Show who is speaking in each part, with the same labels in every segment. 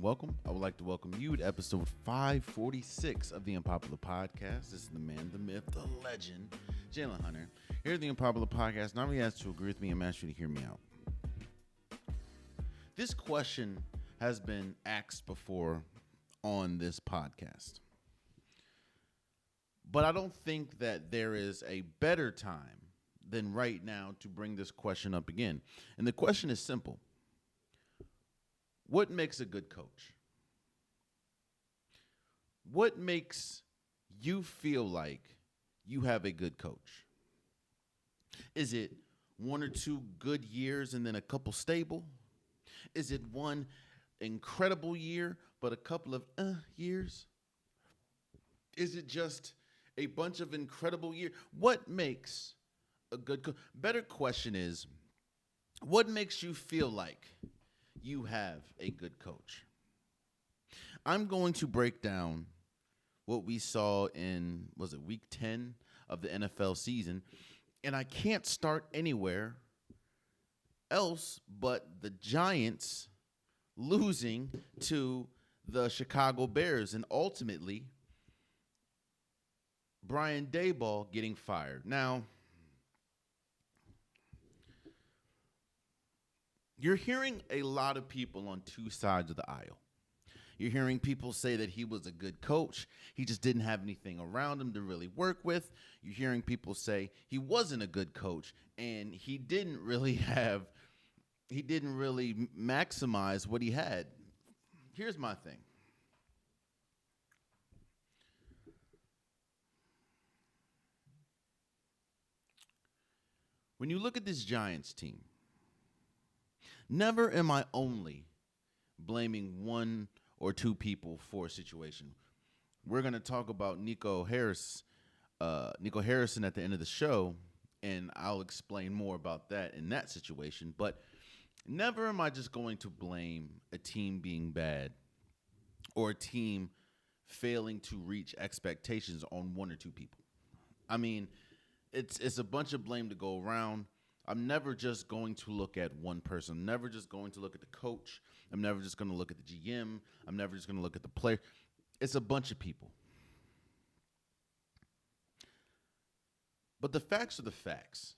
Speaker 1: and welcome. I would like to welcome you to episode 546 of the Unpopular Podcast. This is the man, the myth, the legend, Jalen Hunter. Here at the Unpopular Podcast, not only asked to agree with me, I'm asking you to hear me out. This question has been asked before on this podcast, but I don't think that there is a better time than right now to bring this question up again. And the question is simple. What makes a good coach? What makes you feel like you have a good coach? Is it one or two good years and then a couple stable? Is it one incredible year but a couple of years? Is it just a bunch of incredible years? What makes a good coach? Better question is, what makes you feel like you have a good coach? I'm going to break down what we saw in, was it week 10 of the NFL season, and I can't start anywhere else but the Giants losing to the Chicago Bears and ultimately Brain DaBoll getting fired. Now, you're hearing a lot of people on two sides of the aisle. You're hearing people say that he was a good coach. He just didn't have anything around him to really work with. You're hearing people say he wasn't a good coach and he didn't really maximize what he had. Here's my thing. When you look at this Giants team, never am I only blaming one or two people for a situation. We're going to talk about Nico Harrison at the end of the show, and I'll explain more about that in that situation. But never am I just going to blame a team being bad or a team failing to reach expectations on one or two people. I mean, it's a bunch of blame to go around. I'm never just going to look at one person. I'm never just going to look at the coach. I'm never just going to look at the GM. I'm never just going to look at the player. It's a bunch of people. But the facts are the facts.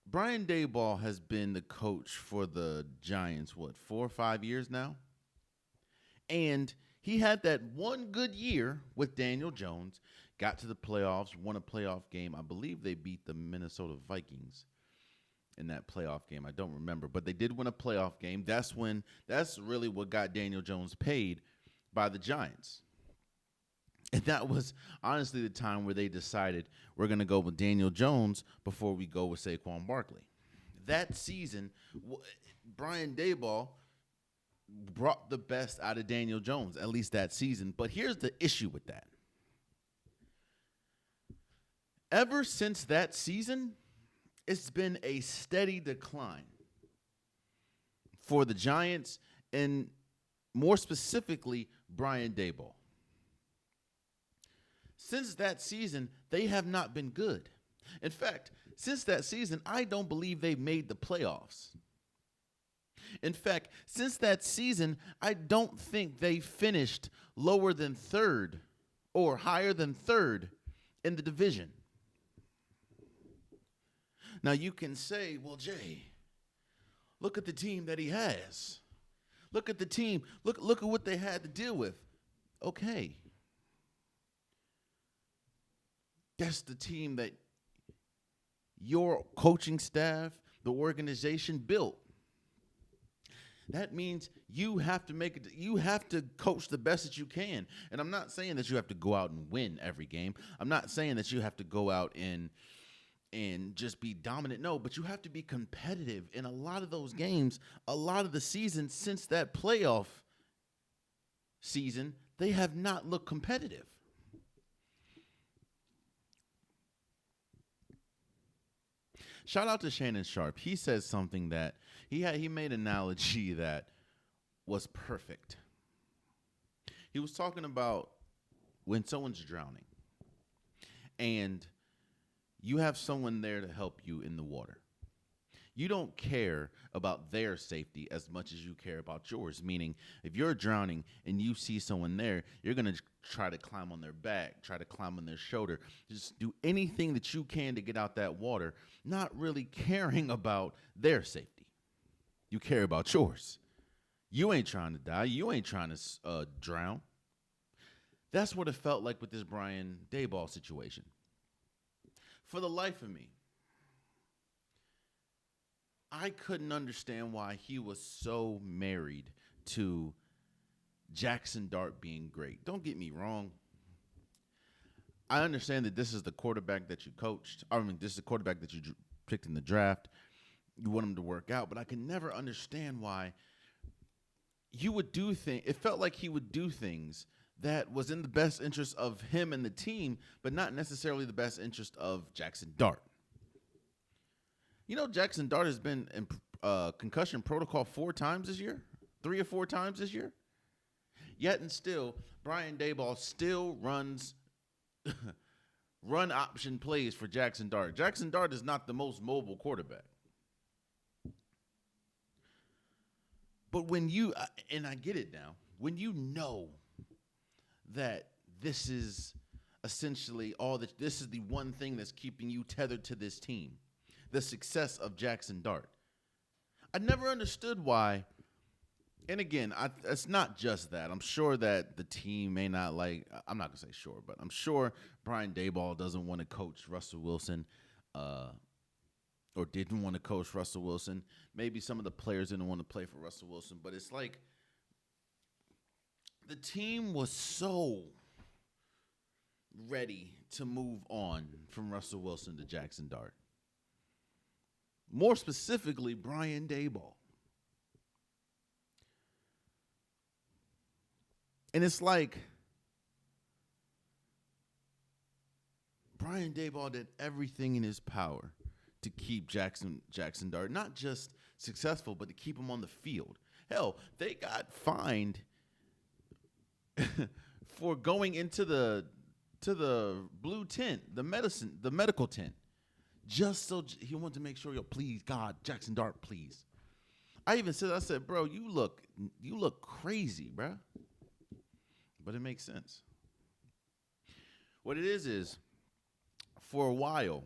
Speaker 1: Brain DaBoll has been the coach for the Giants, 4 or 5 years now? And he had that one good year with Daniel Jones, got to the playoffs, won a playoff game. I believe they beat the Minnesota Vikings in that playoff game. I don't remember, but they did win a playoff game. That's really what got Daniel Jones paid by the Giants. And that was honestly the time where they decided we're going to go with Daniel Jones before we go with Saquon Barkley. That season, Brain DaBoll brought the best out of Daniel Jones, at least that season. But here's the issue with that. Ever since that season, it's been a steady decline for the Giants and more specifically, Brain DaBoll. Since that season, they have not been good. In fact, since that season, I don't believe they've made the playoffs. In fact, since that season, I don't think they finished lower than third or higher than third in the division. Now, you can say, well, Jay, look at the team that he has. Look at the team. Look at what they had to deal with. Okay. That's the team that your coaching staff, the organization built. That means you have to you have to coach the best that you can. And I'm not saying that you have to go out and win every game. I'm not saying that you have to go out and just be dominant. No, but you have to be competitive in a lot of those games. A lot of the season since that playoff season, they have not looked competitive. Shout out to Shannon Sharp. He says something that he made an analogy that was perfect. He was talking about when someone's drowning and you have someone there to help you in the water. You don't care about their safety as much as you care about yours. Meaning, if you're drowning and you see someone there, you're going to try to climb on their back, try to climb on their shoulder. Just do anything that you can to get out that water, not really caring about their safety. You care about yours. You ain't trying to die. You ain't trying to drown. That's what it felt like with this Brian DaBoll situation. For the life of me, I couldn't understand why he was so married to Jackson Dart being great. Don't get me wrong. I understand that this is the quarterback that you coached. This is the quarterback that you picked in the draft. You want him to work out, but I could never understand why you would do things. It felt like he would do things that was in the best interest of him and the team, but not necessarily the best interest of Jackson Dart. You know, Jackson Dart has been in concussion protocol 4 times this year, 3 or 4 times this year. Yet and still, Brian DaBoll still runs run option plays for Jackson Dart. Jackson Dart is not the most mobile quarterback. But when you, and I get it now, when you know that this is essentially all that, this is the one thing that's keeping you tethered to this team, the success of Jackson Dart. I never understood why, and again, it's not just that. I'm sure that the team may not like, I'm not going to say sure, but I'm sure Brian DaBoll doesn't want to coach Russell Wilson, or didn't want to coach Russell Wilson. Maybe some of the players didn't want to play for Russell Wilson, but it's like the team was so ready to move on from Russell Wilson to Jackson Dart. More specifically, Brian DaBoll. And it's like Brian DaBoll did everything in his power to keep Jackson Dart not just successful, but to keep him on the field. Hell, they got fined for going into the blue tent, the medical tent, just so he wanted to make sure, please, God, Jackson Dart, please. I even said, bro, you look crazy, bro. But it makes sense. What it is for a while,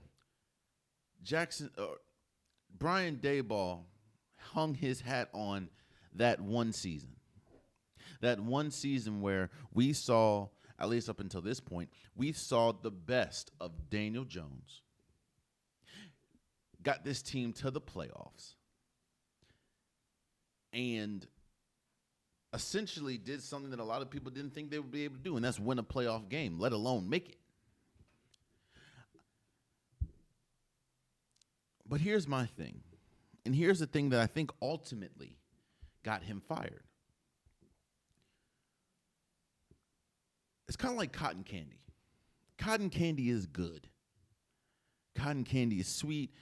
Speaker 1: Brian DaBoll hung his hat on that one season. That one season where we saw, at least up until this point, we saw the best of Daniel Jones. Got this team to the playoffs. And essentially did something that a lot of people didn't think they would be able to do, and that's win a playoff game, let alone make it. But here's my thing, and here's the thing that I think ultimately got him fired. It's kind of like cotton candy. Cotton candy is good. Cotton candy is sweet,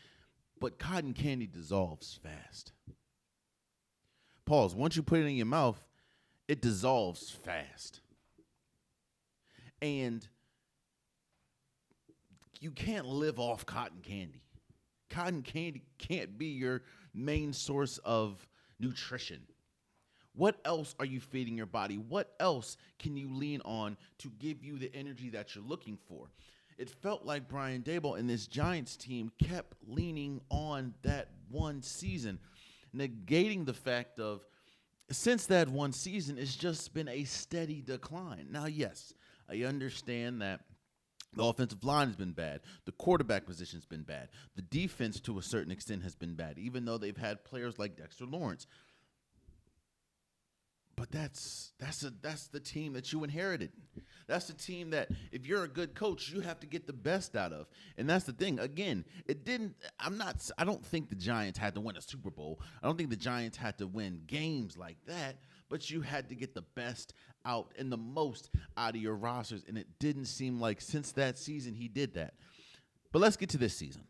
Speaker 1: but cotton candy dissolves fast. Pause. Once you put it in your mouth, it dissolves fast. And you can't live off cotton candy. Cotton candy can't be your main source of nutrition. What else are you feeding your body? What else can you lean on to give you the energy that you're looking for? It felt like Brian DaBoll and this Giants team kept leaning on that one season, negating the fact of since that one season, it's just been a steady decline. Now, yes, I understand that the offensive line has been bad. The quarterback position has been bad. The defense, to a certain extent, has been bad, even though they've had players like Dexter Lawrence. But that's the team that you inherited. That's the team that, if you're a good coach, you have to get the best out of. And that's the thing. Again, I don't think the Giants had to win a Super Bowl. I don't think the Giants had to win games like that. But you had to get the best out and the most out of your rosters. And it didn't seem like since that season he did that. But let's get to this season.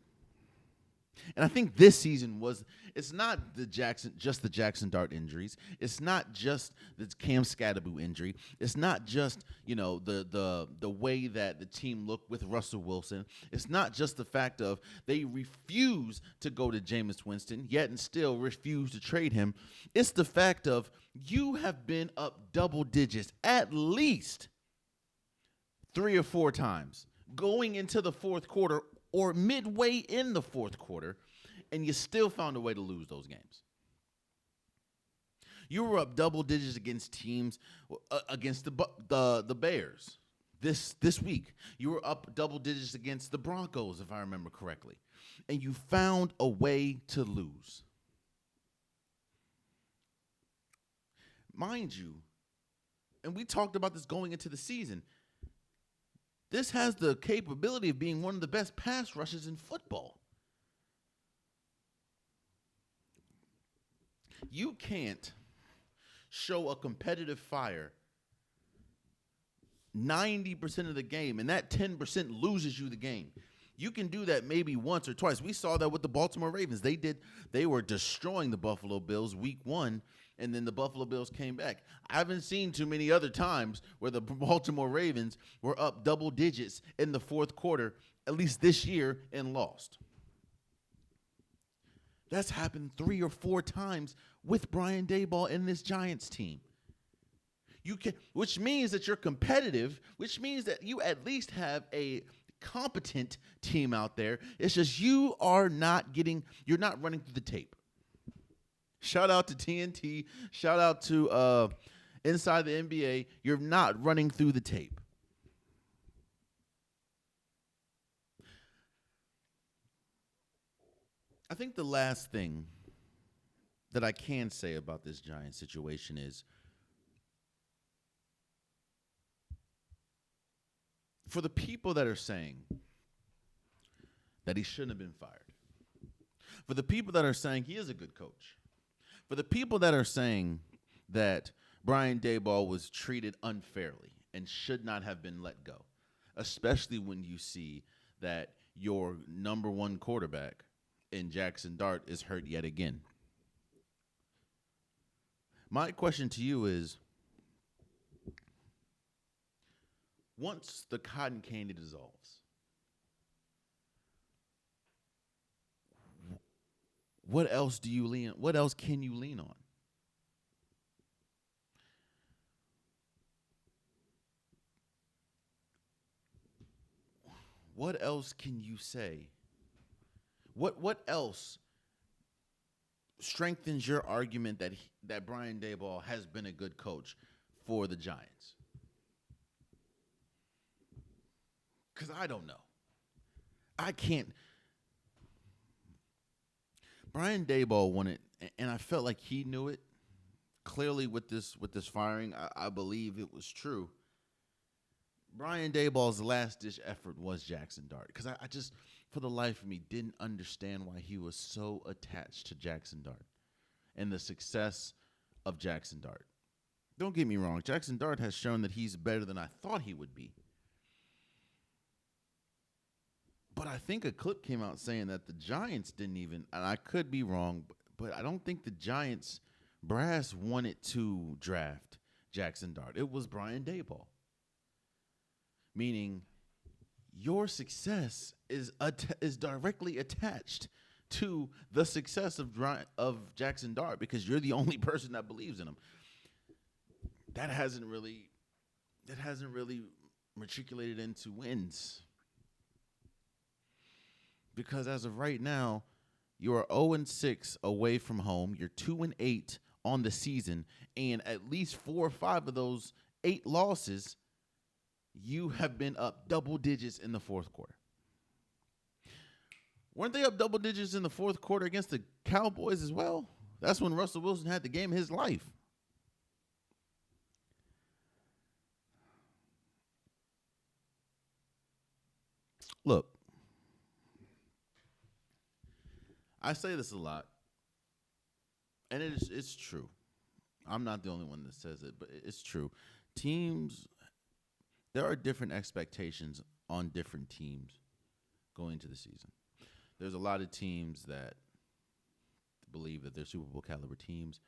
Speaker 1: And I think this season it's not just the Jackson Dart injuries. It's not just the Cam Scatterboo injury. It's not just, the way that the team looked with Russell Wilson. It's not just the fact of they refuse to go to Jameis Winston, yet and still refuse to trade him. It's the fact of you have been up double digits at least 3 or 4 times going into the fourth quarter or midway in the fourth quarter, and you still found a way to lose those games. You were up double digits against teams, against the Bears this week. You were up double digits against the Broncos, if I remember correctly, and you found a way to lose. Mind you, and we talked about this going into the season, this has the capability of being one of the best pass rushes in football. You can't show a competitive fire 90% of the game, and that 10% loses you the game. You can do that maybe once or twice. We saw that with the Baltimore Ravens. They were destroying the Buffalo Bills week 1, and then the Buffalo Bills came back. I haven't seen too many other times where the Baltimore Ravens were up double digits in the fourth quarter, at least this year, and lost. That's happened 3 or 4 times with Brian Daboll and this Giants team. Which means that you're competitive, which means that you at least have a competent team out there. It's just you're not running through the tape. Shout out to TNT. Shout out to Inside the NBA. You're not running through the tape. I think the last thing that I can say about this Giants situation is, for the people that are saying that he shouldn't have been fired, for the people that are saying he is a good coach, for the people that are saying that Brian Daboll was treated unfairly and should not have been let go, especially when you see that your number 1 quarterback in Jackson Dart is hurt yet again. My question to you is, once the cotton candy dissolves, what else can you lean on? What else can you say? What else strengthens your argument that Brian Daboll has been a good coach for the Giants? Because I don't know. I can't. Brian Daboll won it, and I felt like he knew it. Clearly, with this firing, I believe it was true. Brian Daboll's last-ditch effort was Jackson Dart, because I just, for the life of me, didn't understand why he was so attached to Jackson Dart and the success of Jackson Dart. Don't get me wrong. Jackson Dart has shown that he's better than I thought he would be. But I think a clip came out saying that the Giants didn't even, and I could be wrong, but I don't think the Giants brass wanted to draft Jackson Dart. It was Brian Daboll. Meaning your success is directly attached to the success of Jackson Dart, because you're the only person that believes in him. That hasn't really matriculated into wins. Because as of right now, you are 0-6 away from home. You're 2-8 on the season, and at least 4 or 5 of those 8 losses, you have been up double digits in the fourth quarter. Weren't they up double digits in the fourth quarter against the Cowboys as well? That's when Russell Wilson had the game of his life. Look, I say this a lot, and it's true. I'm not the only one that says it, but it's true. There are different expectations on different teams going into the season. there's a lot of teams that believe that they're Super Bowl caliber teams.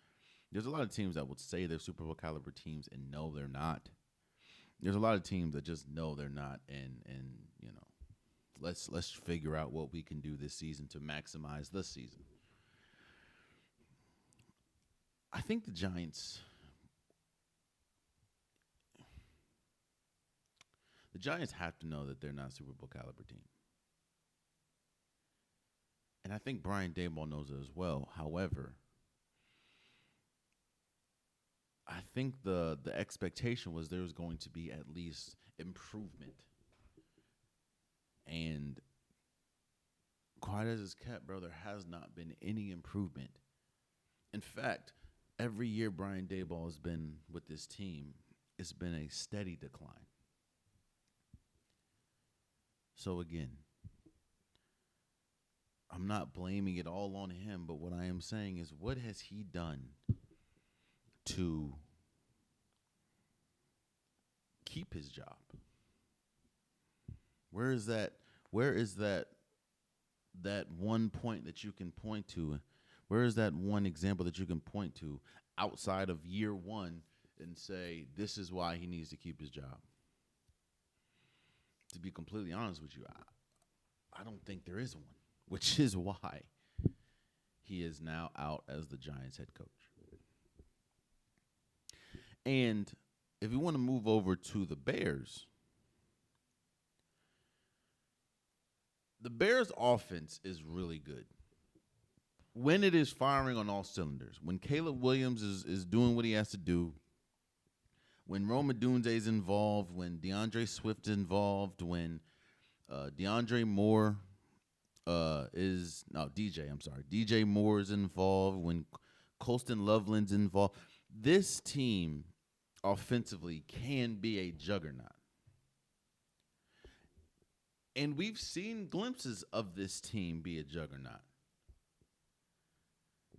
Speaker 1: There's a lot of teams that would say they're Super Bowl caliber teams and know they're not. There's a lot of teams that just know they're not, and you know, let's figure out what we can do this season to maximize the season. I think the Giants have to know that they're not a Super Bowl caliber team. And I think Brian DaBoll knows it as well. However, I think the expectation was there was going to be at least improvement. And quiet as it's kept, bro, there has not been any improvement. In fact, every year Brian DaBoll has been with this team, it's been a steady decline. So again, I'm not blaming it all on him, but what I am saying is, what has he done to keep his job? Where is that one point that you can point to? Where is that one example that you can point to outside of year one and say, this is why he needs to keep his job? To be completely honest with you, I don't think there is one, which is why he is now out as the Giants head coach. And if you want to move over to the Bears offense is really good when it is firing on all cylinders. When Caleb Williams is doing what he has to do, when Rome Odunze is involved, when DeAndre Swift is involved, when DJ Moore is involved, when Colston Loveland's involved, this team offensively can be a juggernaut. And we've seen glimpses of this team be a juggernaut.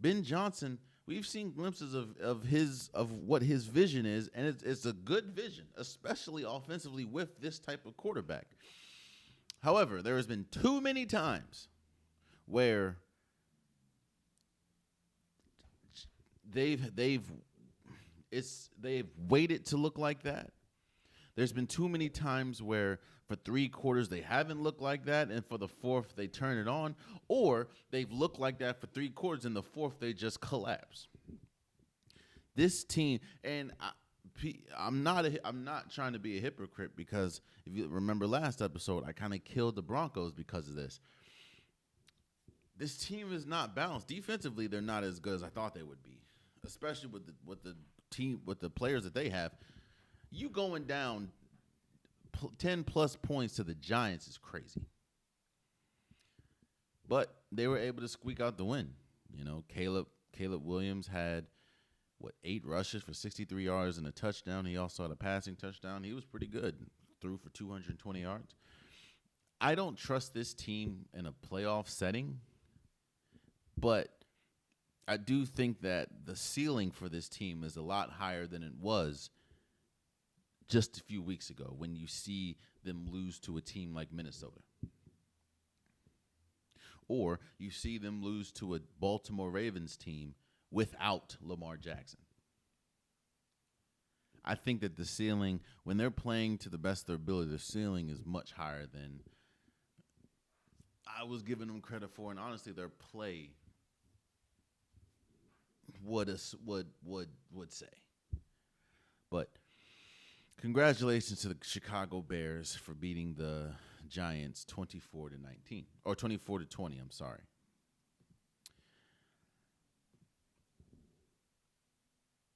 Speaker 1: Ben Johnson, we've seen glimpses of what his vision is, and it's a good vision, especially offensively with this type of quarterback. However, there has been too many times where they've waited to look like that. There's been too many times where for 3 quarters they haven't looked like that, and for the 4th they turn it on, or they've looked like that for 3 quarters, and the 4th they just collapse. This team, and I'm not trying to be a hypocrite, because if you remember last episode, I kind of killed the Broncos because of this. This team is not balanced. Defensively, they're not as good as I thought they would be, especially with the players that they have. You going down 10 plus points to the Giants is crazy. But they were able to squeak out the win. You know, Caleb Williams had 8 rushes for 63 yards and a touchdown. He also had a passing touchdown. He was pretty good. Threw for 220 yards. I don't trust this team in a playoff setting, but I do think that the ceiling for this team is a lot higher than it was just a few weeks ago when you see them lose to a team like Minnesota. Or you see them lose to a Baltimore Ravens team without Lamar Jackson. I think that the ceiling, when they're playing to the best of their ability, the ceiling is much higher than I was giving them credit for, and honestly, their play would say. But congratulations to the Chicago Bears for beating the Giants 24-19 or 24-20. I'm sorry.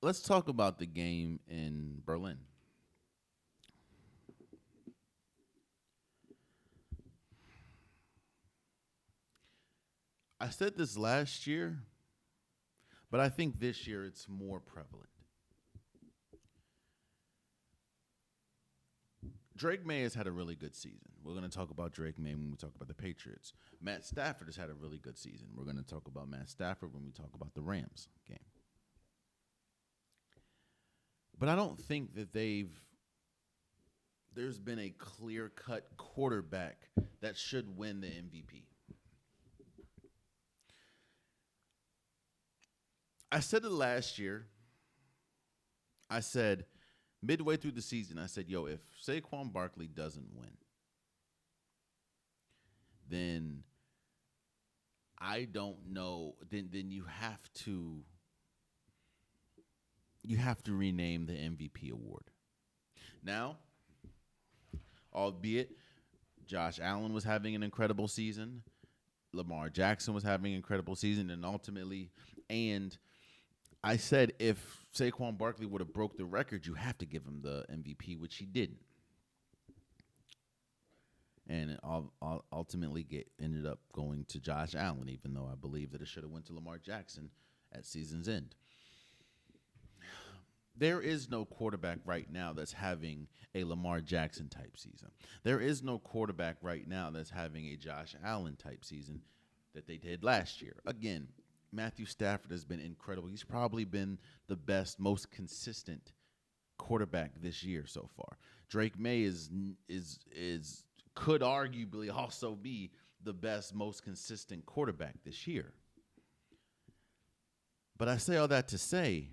Speaker 1: Let's talk about the game in Berlin. I said this last year, but I think this year it's more prevalent. Drake May has had a really good season. We're going to talk about Drake May when we talk about the Patriots. Matt Stafford has had a really good season. We're going to talk about Matt Stafford when we talk about the Rams game. But I don't think that there's been a clear-cut quarterback that should win the MVP. I said it last year. I said midway through the season, I said, yo, if Saquon Barkley doesn't win, then I don't know. Then you have to rename the MVP award. Now, albeit Josh Allen was having an incredible season, Lamar Jackson was having an incredible season, and I said if Saquon Barkley would have broke the record, you have to give him the MVP, which he didn't. And it ultimately ended up going to Josh Allen, even though I believe that it should have went to Lamar Jackson at season's end. There is no quarterback right now that's having a Lamar Jackson type season. There is no quarterback right now that's having a Josh Allen type season that they did last year. Again, Matthew Stafford has been incredible. He's probably been the best, most consistent quarterback this year so far. Drake May could arguably also be the best, most consistent quarterback this year. But I say all that to say,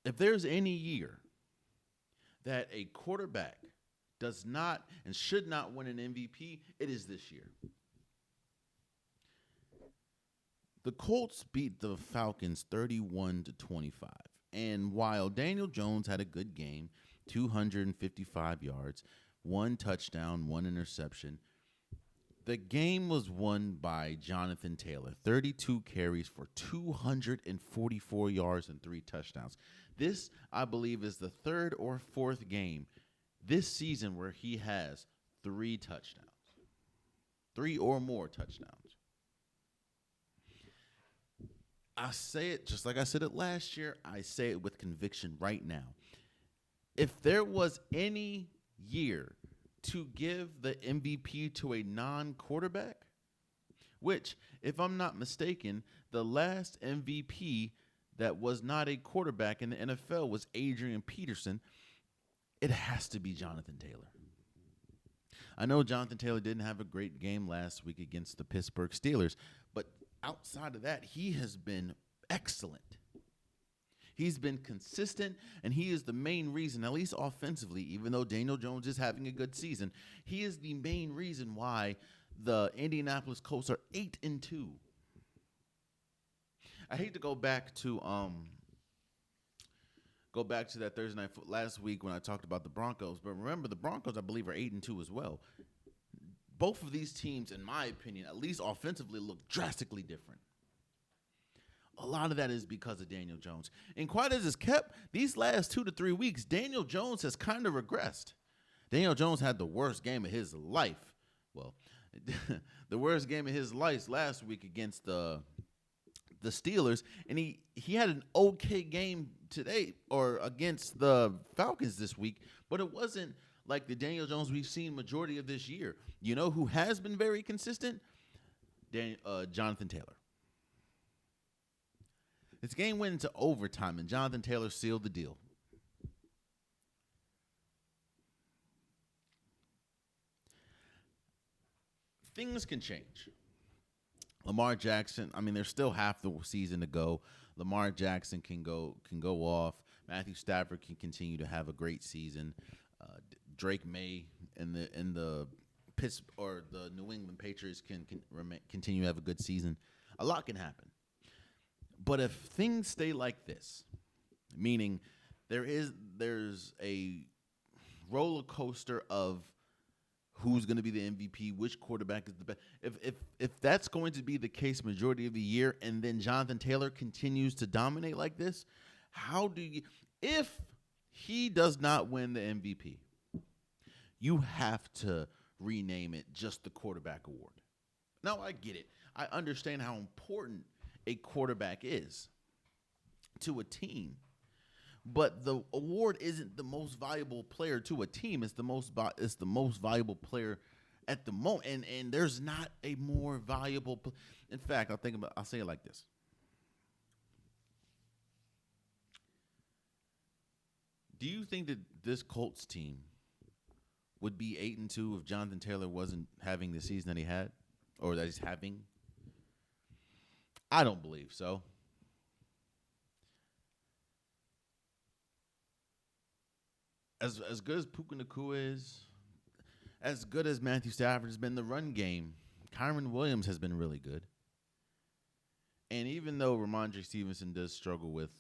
Speaker 1: if there's any year that a quarterback does not and should not win an MVP, it is this year. The Colts beat the Falcons 31-25. And while Daniel Jones had a good game, 255 yards, 1 touchdown, 1 interception, the game was won by Jonathan Taylor, 32 carries for 244 yards and 3 touchdowns. This, I believe, is the 3rd or 4th game this season where he has 3 touchdowns, 3 or more touchdowns. I say it just like I said it last year. I say it with conviction right now. If there was any year to give the MVP to a non-quarterback, which, if I'm not mistaken, the last MVP that was not a quarterback in the NFL was Adrian Peterson, it has to be Jonathan Taylor. I know Jonathan Taylor didn't have a great game last week against the Pittsburgh Steelers, but outside of that, he has been excellent. He's been consistent, and he is the main reason, at least offensively, even though Daniel Jones is having a good season, he is the main reason why the Indianapolis Colts are 8-2. I hate to go back to that Thursday night last week when I talked about the Broncos, but remember the Broncos, I believe, are 8-2 as well. Both of these teams, in my opinion, at least offensively, look drastically different. A lot of that is because of Daniel Jones. And quite as it's kept, these last 2 to 3 weeks, Daniel Jones has kind of regressed. Daniel Jones had the worst game of his life. Well, the worst game of his life last week against the Steelers, and he had an okay game today or against the Falcons this week, but it wasn't like the Daniel Jones we've seen majority of this year. You know who has been very consistent? Jonathan Taylor. This game went into overtime, and Jonathan Taylor sealed the deal. Things can change. Lamar Jackson, I mean, there's still half the season to go. Lamar Jackson can go off. Matthew Stafford can continue to have a great season. Drake May and the New England Patriots can continue to have a good season. A lot can happen. But if things stay like this, meaning there's a roller coaster of who's going to be the MVP, which quarterback is the best. If that's going to be the case majority of the year, and then Jonathan Taylor continues to dominate like this, if he does not win the MVP, you have to rename it just the quarterback award. Now, I get it. I understand how important a quarterback is to a team. But the award isn't the most valuable player to a team. It's the most valuable player at the moment. And there's not a more valuable in fact, I'll say it like this. Do you think that this Colts team would be 8-2 if Jonathan Taylor wasn't having the season that he had or that he's having? I don't believe so. As good as Puka Nakua is, as good as Matthew Stafford has been, the run game, Kyron Williams has been really good. And even though Ramondre Stevenson does struggle with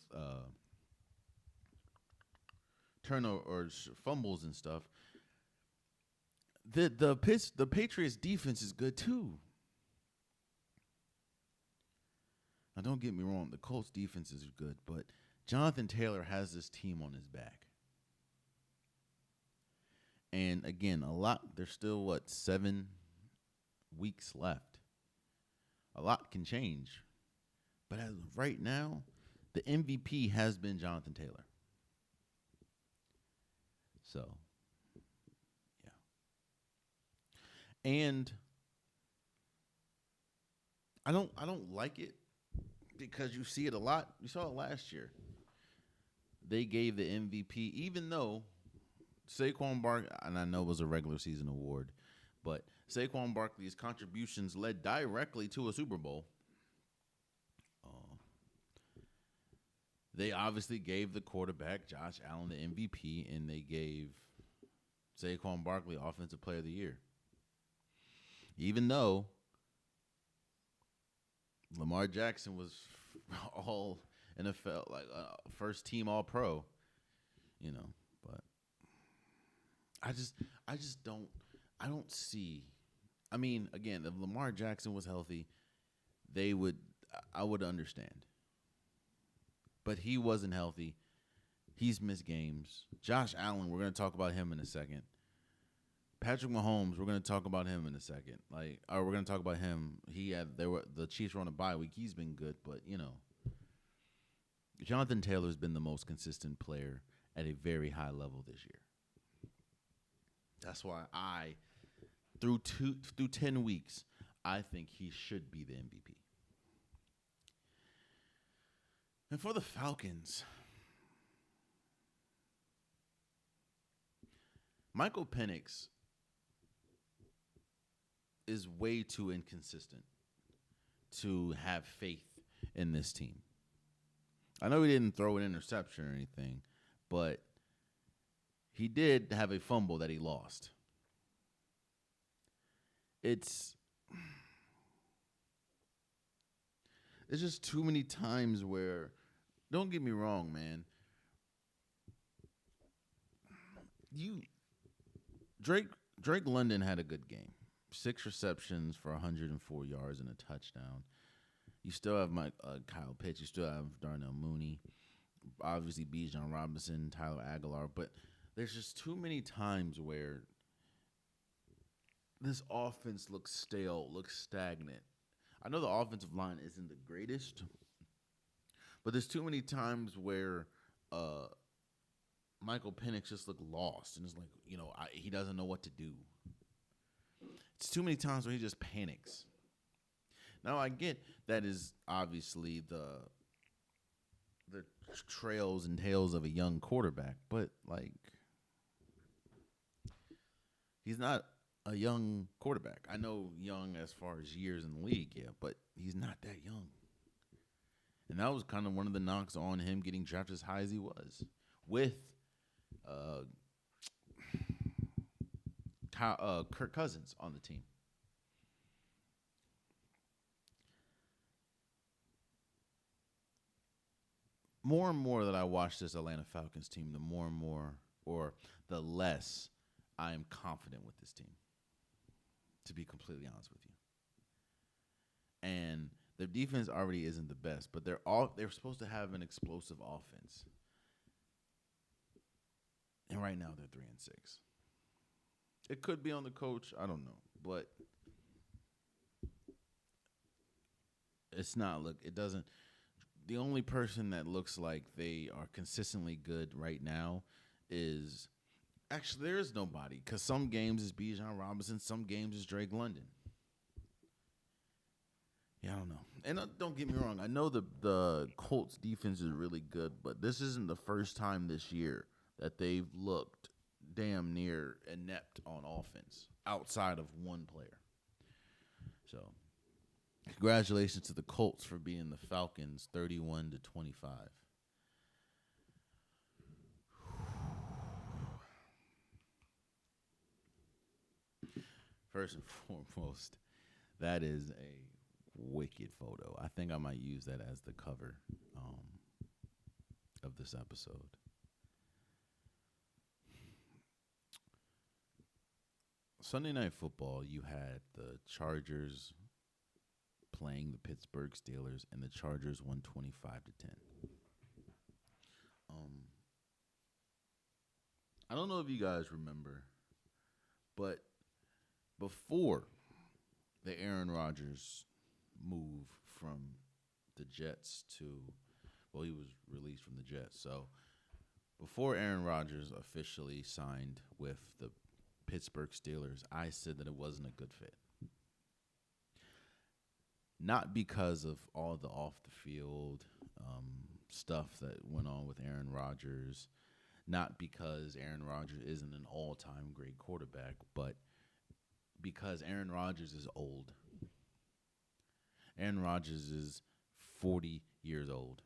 Speaker 1: turnover or fumbles and stuff, the Patriots defense is good too. Now, don't get me wrong, the Colts defense is good, but Jonathan Taylor has this team on his back. And again, there's still 7 weeks left. A lot can change. But as of right now, the MVP has been Jonathan Taylor. So, yeah. And I don't like it because you see it a lot. You saw it last year. They gave the MVP, even though Saquon Barkley, and I know it was a regular season award, but Saquon Barkley's contributions led directly to a Super Bowl. They obviously gave the quarterback, Josh Allen, the MVP, and they gave Saquon Barkley Offensive Player of the Year. Even though Lamar Jackson was all NFL, like first team All Pro, but I don't see. I mean, again, if Lamar Jackson was healthy, I would understand. But he wasn't healthy. He's missed games. Josh Allen, we're going to talk about him in a second. Patrick Mahomes, we're going to talk about him in a second. We're going to talk about him. The Chiefs were on a bye week. He's been good, but Jonathan Taylor's been the most consistent player at a very high level this year. That's why through 10 weeks, I think he should be the MVP. And for the Falcons, Michael Penix is way too inconsistent to have faith in this team. I know he didn't throw an interception or anything, but he did have a fumble that he lost. It's just too many times where, don't get me wrong, man. Drake London had a good game. 6 receptions for 104 yards and a touchdown. You still have Kyle Pitts. You still have Darnell Mooney. Obviously, Bijan Robinson, Tyler Aguilar. But there's just too many times where this offense looks stale, looks stagnant. I know the offensive line isn't the greatest, but there's too many times where Michael Penix just looked lost and it's like, he doesn't know what to do. It's too many times where he just panics. Now, I get that is obviously the trails and tales of a young quarterback, but he's not a young quarterback. I know young as far as years in the league, yeah, but he's not that young. And that was kind of one of the knocks on him getting drafted as high as he was, with Kirk Cousins on the team. More and more that I watch this Atlanta Falcons team, the more and more, or the less I am confident with this team, to be completely honest with you. And their defense already isn't the best, but they're supposed to have an explosive offense. And right now they're 3-6. It could be on the coach, I don't know, but it's not. Look, it doesn't. The only person that looks like they are consistently good right now is actually there is nobody, because some games is Bijan Robinson, some games is Drake London. Yeah, I don't know. And don't get me wrong, I know the Colts defense is really good, but this isn't the first time this year that they've looked damn near inept on offense outside of one player. So Congratulations to the Colts for beating the Falcons 31-25. First and foremost, that is a wicked photo. I think I might use that as the cover of this episode. Sunday Night Football, you had the Chargers playing the Pittsburgh Steelers, and the Chargers won 25-10. I don't know if you guys remember, but before the Aaron Rodgers move from the Jets to, well, he was released from the Jets. So before Aaron Rodgers officially signed with the Pittsburgh Steelers, I said that it wasn't a good fit. Not because of all the off-the-field stuff that went on with Aaron Rodgers, not because Aaron Rodgers isn't an all-time great quarterback, but because Aaron Rodgers is old. Aaron Rodgers is 40 years old.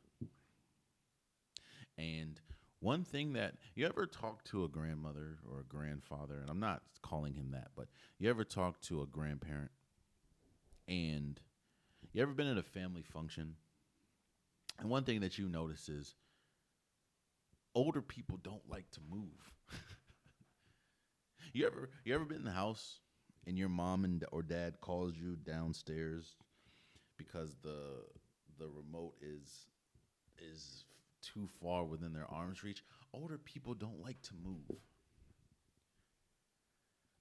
Speaker 1: And one thing that, you ever talk to a grandmother or a grandfather, and I'm not calling him that, but you ever talk to a grandparent, and you ever been at a family function, and one thing that you notice is older people don't like to move. You ever been in the house and your mom or dad calls you downstairs because the remote is too far within their arm's reach? Older people don't like to move.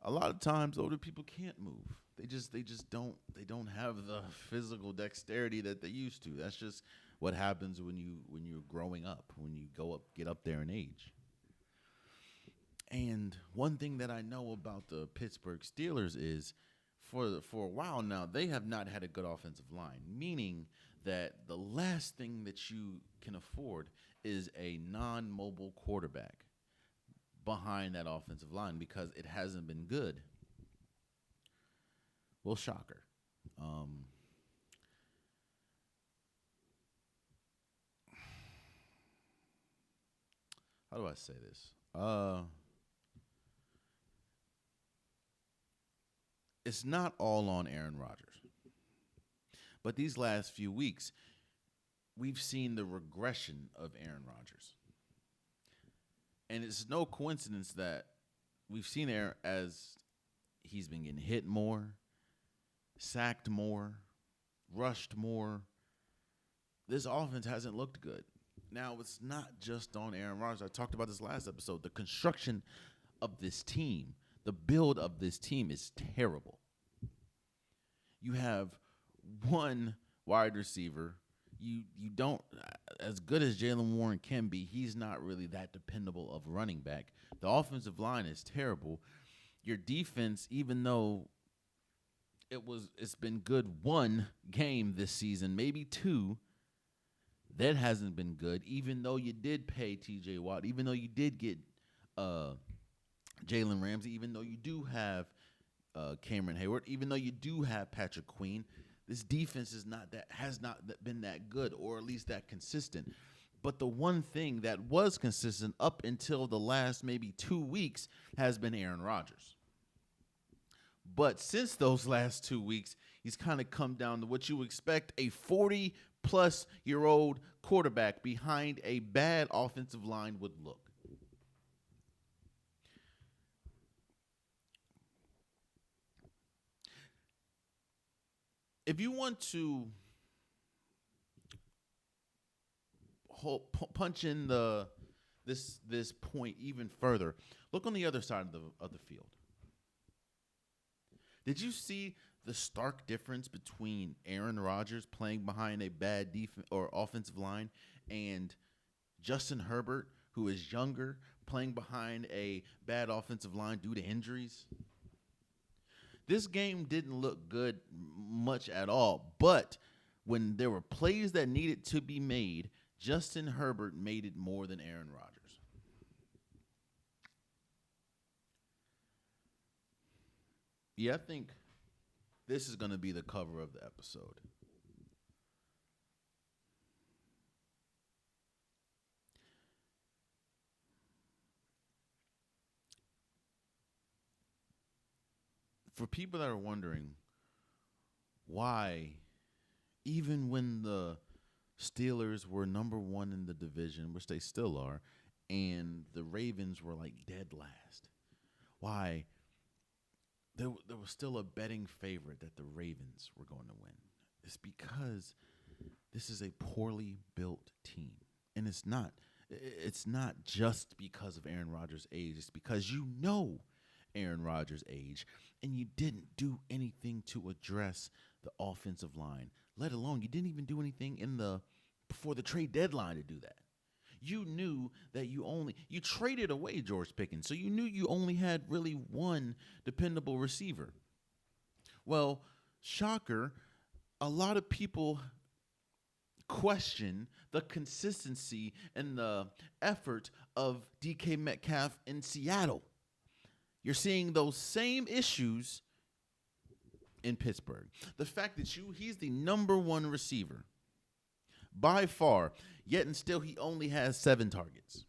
Speaker 1: A lot of times older people can't move. They don't have the physical dexterity that they used to. That's just what happens when you're growing up, when you get up there in age. And one thing that I know about the Pittsburgh Steelers is for a while now, they have not had a good offensive line, meaning that the last thing that you can afford is a non-mobile quarterback behind that offensive line because it hasn't been good. Well, shocker. How do I say this? It's not all on Aaron Rodgers. But these last few weeks, we've seen the regression of Aaron Rodgers. And it's no coincidence that we've seen Aaron as he's been getting hit more, sacked more, rushed more. This offense hasn't looked good. Now, it's not just on Aaron Rodgers. I talked about this last episode. The construction of this team, the build of this team is terrible. You have one wide receiver. You don't, as good as Jaylen Warren can be, he's not really that dependable of a running back. The offensive line is terrible. Your defense, even though it's been good one game this season, maybe two, that hasn't been good, even though you did pay T.J. Watt, even though you did get Jalen Ramsey, even though you do have Cameron Hayward, even though you do have Patrick Queen. This defense has not been that good, or at least that consistent. But the one thing that was consistent up until the last maybe 2 weeks has been Aaron Rodgers. But since those last 2 weeks, he's kind of come down to what you expect a 40-plus-year-old quarterback behind a bad offensive line would look. If you want to punch in this point even further, look on the other side of the field. Did you see the stark difference between Aaron Rodgers playing behind a bad defense or offensive line and Justin Herbert, who is younger, playing behind a bad offensive line due to injuries? This game didn't look good much at all, but when there were plays that needed to be made, Justin Herbert made it more than Aaron Rodgers. Yeah, I think This is going to be the cover of the episode. For people that are wondering why, even when the Steelers were number one in the division, which they still are, and the Ravens were like dead last, why there was still a betting favorite that the Ravens were going to win. It's because this is a poorly built team. And it's not just because of Aaron Rodgers' age. It's because you know Aaron Rodgers' age, and you didn't do anything to address the offensive line, let alone you didn't even do anything before the trade deadline to do that. You knew that you traded away George Pickens, so you knew you only had really one dependable receiver. Well, shocker, a lot of people question the consistency and the effort of DK Metcalf in Seattle. You're seeing those same issues in Pittsburgh. The fact that he's the number one receiver by far, yet and still he only has 7 targets.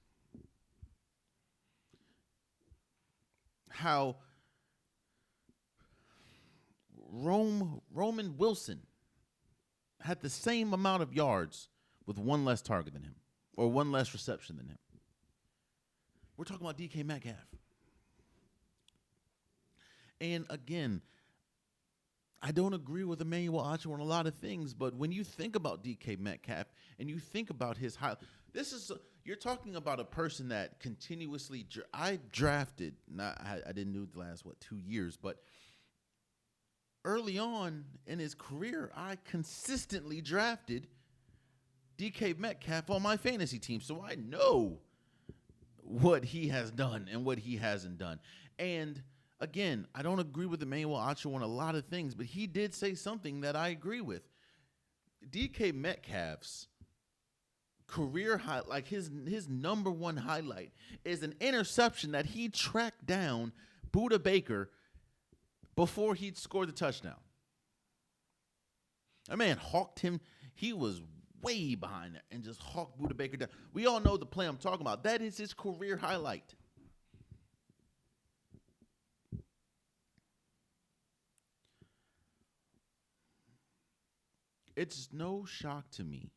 Speaker 1: How Roman Wilson had the same amount of yards with one less target than him, or one less reception than him. We're talking about DK Metcalf. And again, I don't agree with Emmanuel Ocho on a lot of things, but when you think about DK Metcalf and you think about his high, you're talking about a person that continuously, I drafted, I didn't do the last, 2 years, but early on in his career, I consistently drafted DK Metcalf on my fantasy team, so I know what he has done and what he hasn't done. And again, I don't agree with Emmanuel Ocho on a lot of things, but he did say something that I agree with. DK Metcalf's career high, like his number one highlight, is an interception that he tracked down Buda Baker before he'd scored the touchdown. That man hawked him. He was way behind there and just hawked Buda Baker down. We all know the play I'm talking about. That is his career highlight. It's no shock to me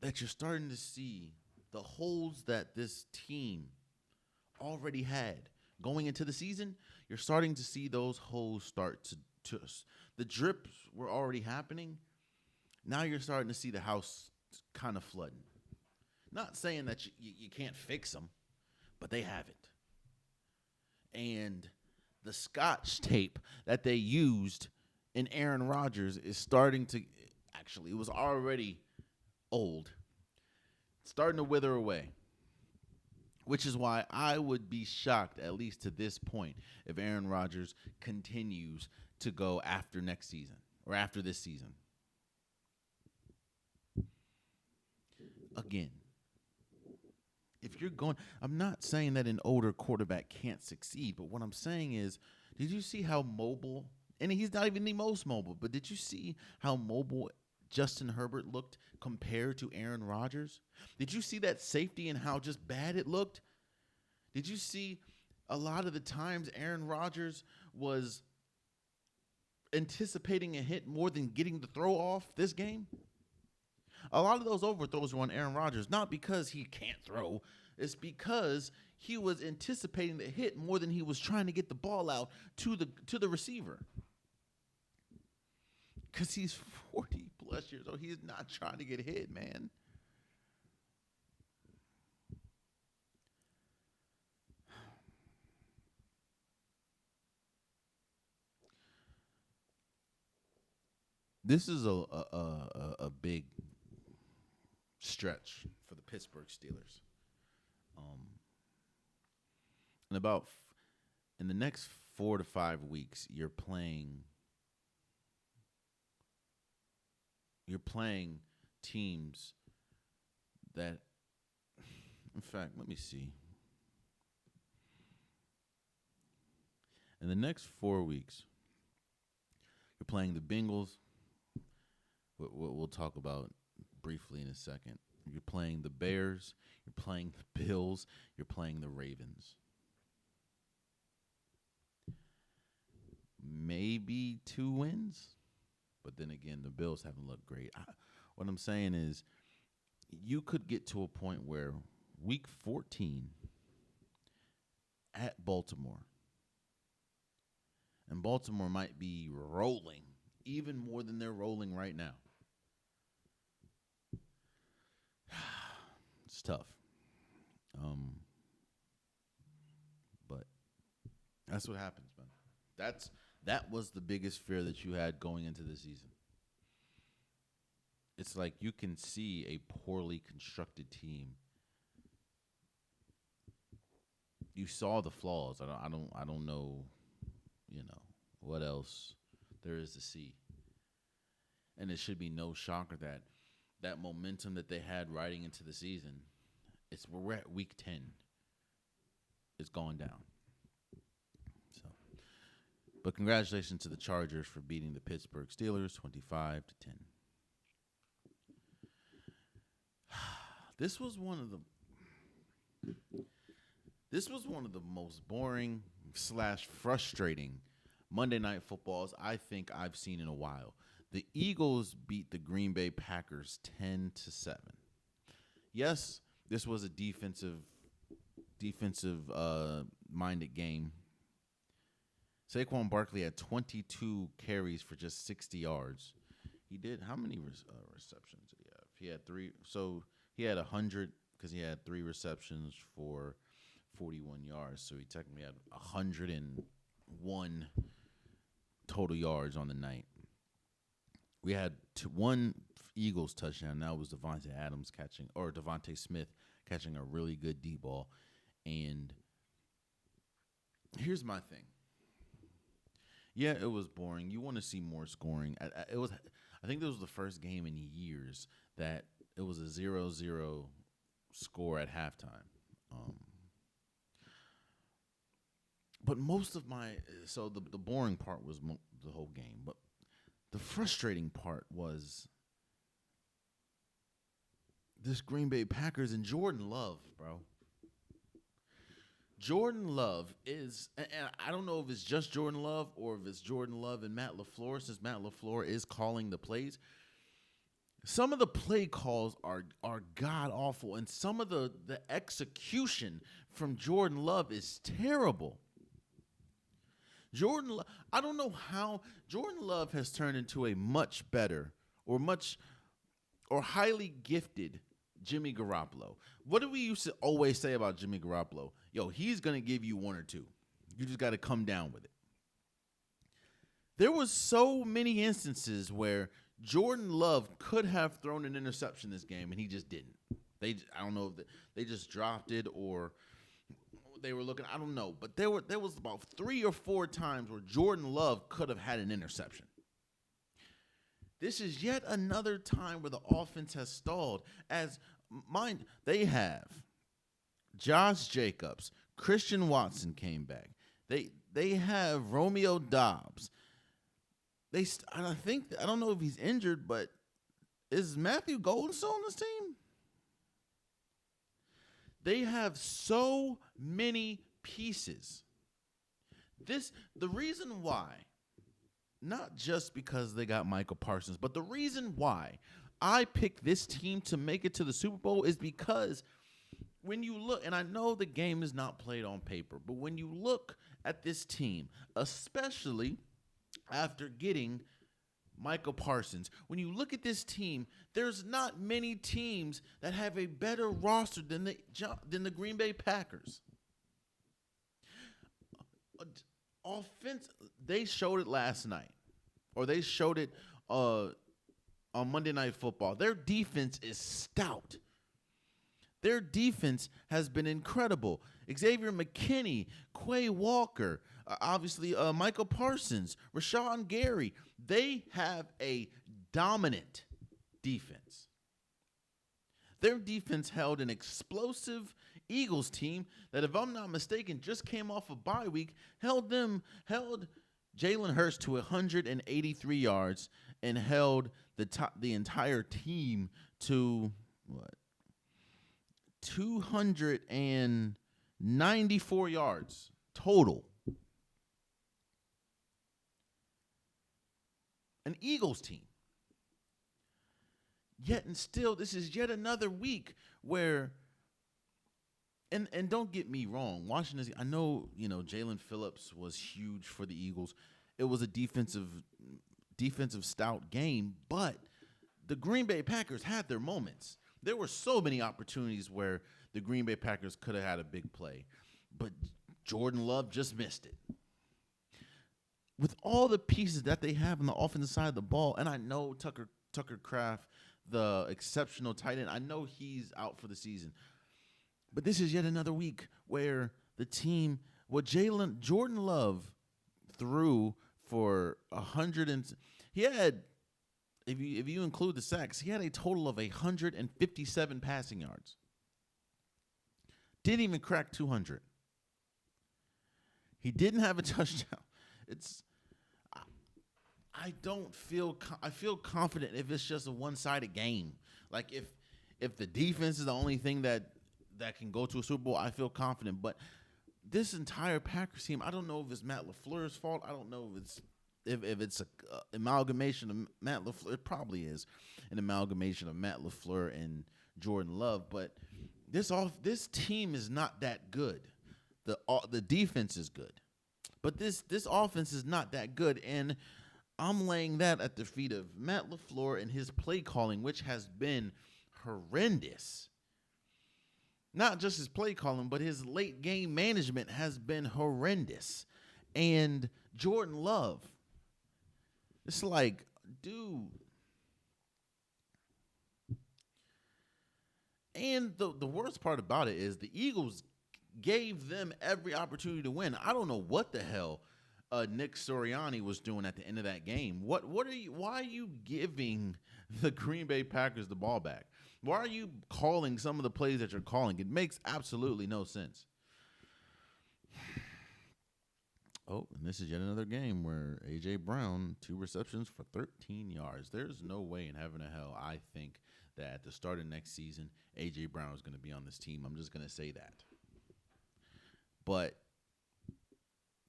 Speaker 1: that you're starting to see the holes that this team already had going into the season. You're starting to see those holes start to the drips were already happening. Now you're starting to see the house kind of flooding. Not saying that you can't fix them, but they haven't. And the Scotch tape that they used in Aaron Rodgers is starting to, actually, it was already old. It's starting to wither away. Which is why I would be shocked, at least to this point, if Aaron Rodgers continues to go after next season or after this season. Again, if you're going, I'm not saying that an older quarterback can't succeed, but what I'm saying is, did you see how mobile, and he's not even the most mobile, but did you see how mobile Justin Herbert looked compared to Aaron Rodgers? Did you see that safety and how just bad it looked? Did you see a lot of the times Aaron Rodgers was anticipating a hit more than getting the throw off this game? A lot of those overthrows were on Aaron Rodgers, not because he can't throw. It's because he was anticipating the hit more than he was trying to get the ball out to the receiver. Because he's 40-plus years old. He's not trying to get hit, man. This is a big stretch for the Pittsburgh Steelers. In the next 4 to 5 weeks, you're playing teams that, in fact, let me see. In the next 4 weeks, you're playing the Bengals. We'll talk about briefly in a second. You're playing the Bears. You're playing the Bills. You're playing the Ravens. Maybe 2 wins. But then again, the Bills haven't looked great. What I'm saying is you could get to a point where week 14 at Baltimore, and Baltimore might be rolling even more than they're rolling right now. It's tough. But that's what happens, man. That was the biggest fear that you had going into the season. It's like you can see a poorly constructed team. You saw the flaws. I don't know, what else there is to see. And it should be no shocker that momentum that they had riding into the season, we're at week 10. It's gone down. So, but congratulations to the Chargers for beating the Pittsburgh Steelers 25-10. This was one of the most boring / frustrating Monday Night Footballs I think I've seen in a while. The Eagles beat the Green Bay Packers 10-7. Yes, this was a defensive minded game. Saquon Barkley had 22 carries for just 60 yards. He did how many receptions did he have? He had 3. So he had 100 because he had 3 receptions for 41 yards. So he technically had 101 total yards on the night. We had one Eagles touchdown. That was Devontae Smith catching a really good deep ball. And here's my thing. Yeah, it was boring. You want to see more scoring. I think this was the first game in years that it was a 0-0 score at halftime. But most of the boring part was the whole game. But the frustrating part was this Green Bay Packers and Jordan Love, bro. Jordan Love is, and I don't know if it's just Jordan Love or if it's Jordan Love and Matt LaFleur, since Matt LaFleur is calling the plays. Some of the play calls are god-awful, and some of the execution from Jordan Love is terrible. I don't know how Jordan Love has turned into a much better or highly gifted Jimmy Garoppolo. What do we used to always say about Jimmy Garoppolo? Yo, he's going to give you 1 or 2. You just got to come down with it. There was so many instances where Jordan Love could have thrown an interception this game, and he just didn't. I don't know if they just dropped it or they were looking. I don't know. But there was about 3 or 4 times where Jordan Love could have had an interception. This is yet another time where the offense has stalled. They have Josh Jacobs, Christian Watson came back. They have Romeo Doubs. I don't know if he's injured, but is Matthew Golden still on this team? They have so many pieces. The reason why, not just because they got Michael Parsons, but the reason why I picked this team to make it to the Super Bowl is because when you look, and I know the game is not played on paper, but when you look at this team, especially after getting Michael Parsons, when you look at this team, there's not many teams that have a better roster than the Green Bay Packers. Offense, they showed it last night, or they showed it on Monday Night Football. Their defense is stout. Their defense has been incredible. Xavier McKinney, Quay Walker, obviously Michael Parsons, Rashawn Gary. They have a dominant defense. Their defense held an explosive Eagles team that, if I'm not mistaken, just came off a bye week, held Jalen Hurts to 183 yards and held the entire team to 294 yards total. An Eagles team. Yet and still, this is yet another week where, and don't get me wrong, Washington, I know, Jalen Phillips was huge for the Eagles. It was a defensive stout game, but the Green Bay Packers had their moments. There were so many opportunities where the Green Bay Packers could have had a big play, but Jordan Love just missed it. With all the pieces that they have on the offensive side of the ball, and I know Tucker Kraft, the exceptional tight end, I know he's out for the season. But this is yet another week where the team, Jordan Love threw for 100 and he had, if you include the sacks, he had a total of 157 passing yards. Didn't even crack 200. He didn't have a touchdown. I feel confident if it's just a one-sided game. Like if the defense is the only thing that can go to a Super Bowl, I feel confident. But this entire Packers team, I don't know if it's Matt LaFleur's fault. I don't know if it's a amalgamation of Matt LaFleur. It probably is an amalgamation of Matt LaFleur and Jordan Love. But this team is not that good. The defense is good, but this offense is not that good, and I'm laying that at the feet of Matt LaFleur and his play calling, which has been horrendous. Not just his play calling, but his late game management has been horrendous. And Jordan Love, it's like, dude. And the worst part about it is the Eagles gave them every opportunity to win. I don't know what the hell Nick Sirianni was doing at the end of that game. Why are you giving the Green Bay Packers the ball back? Why are you calling some of the plays that you're calling? It makes absolutely no sense. Oh, and this is yet another game where A.J. Brown, 2 receptions for 13 yards. There's no way in heaven or hell I think that at the start of next season, A.J. Brown is going to be on this team. I'm just going to say that. But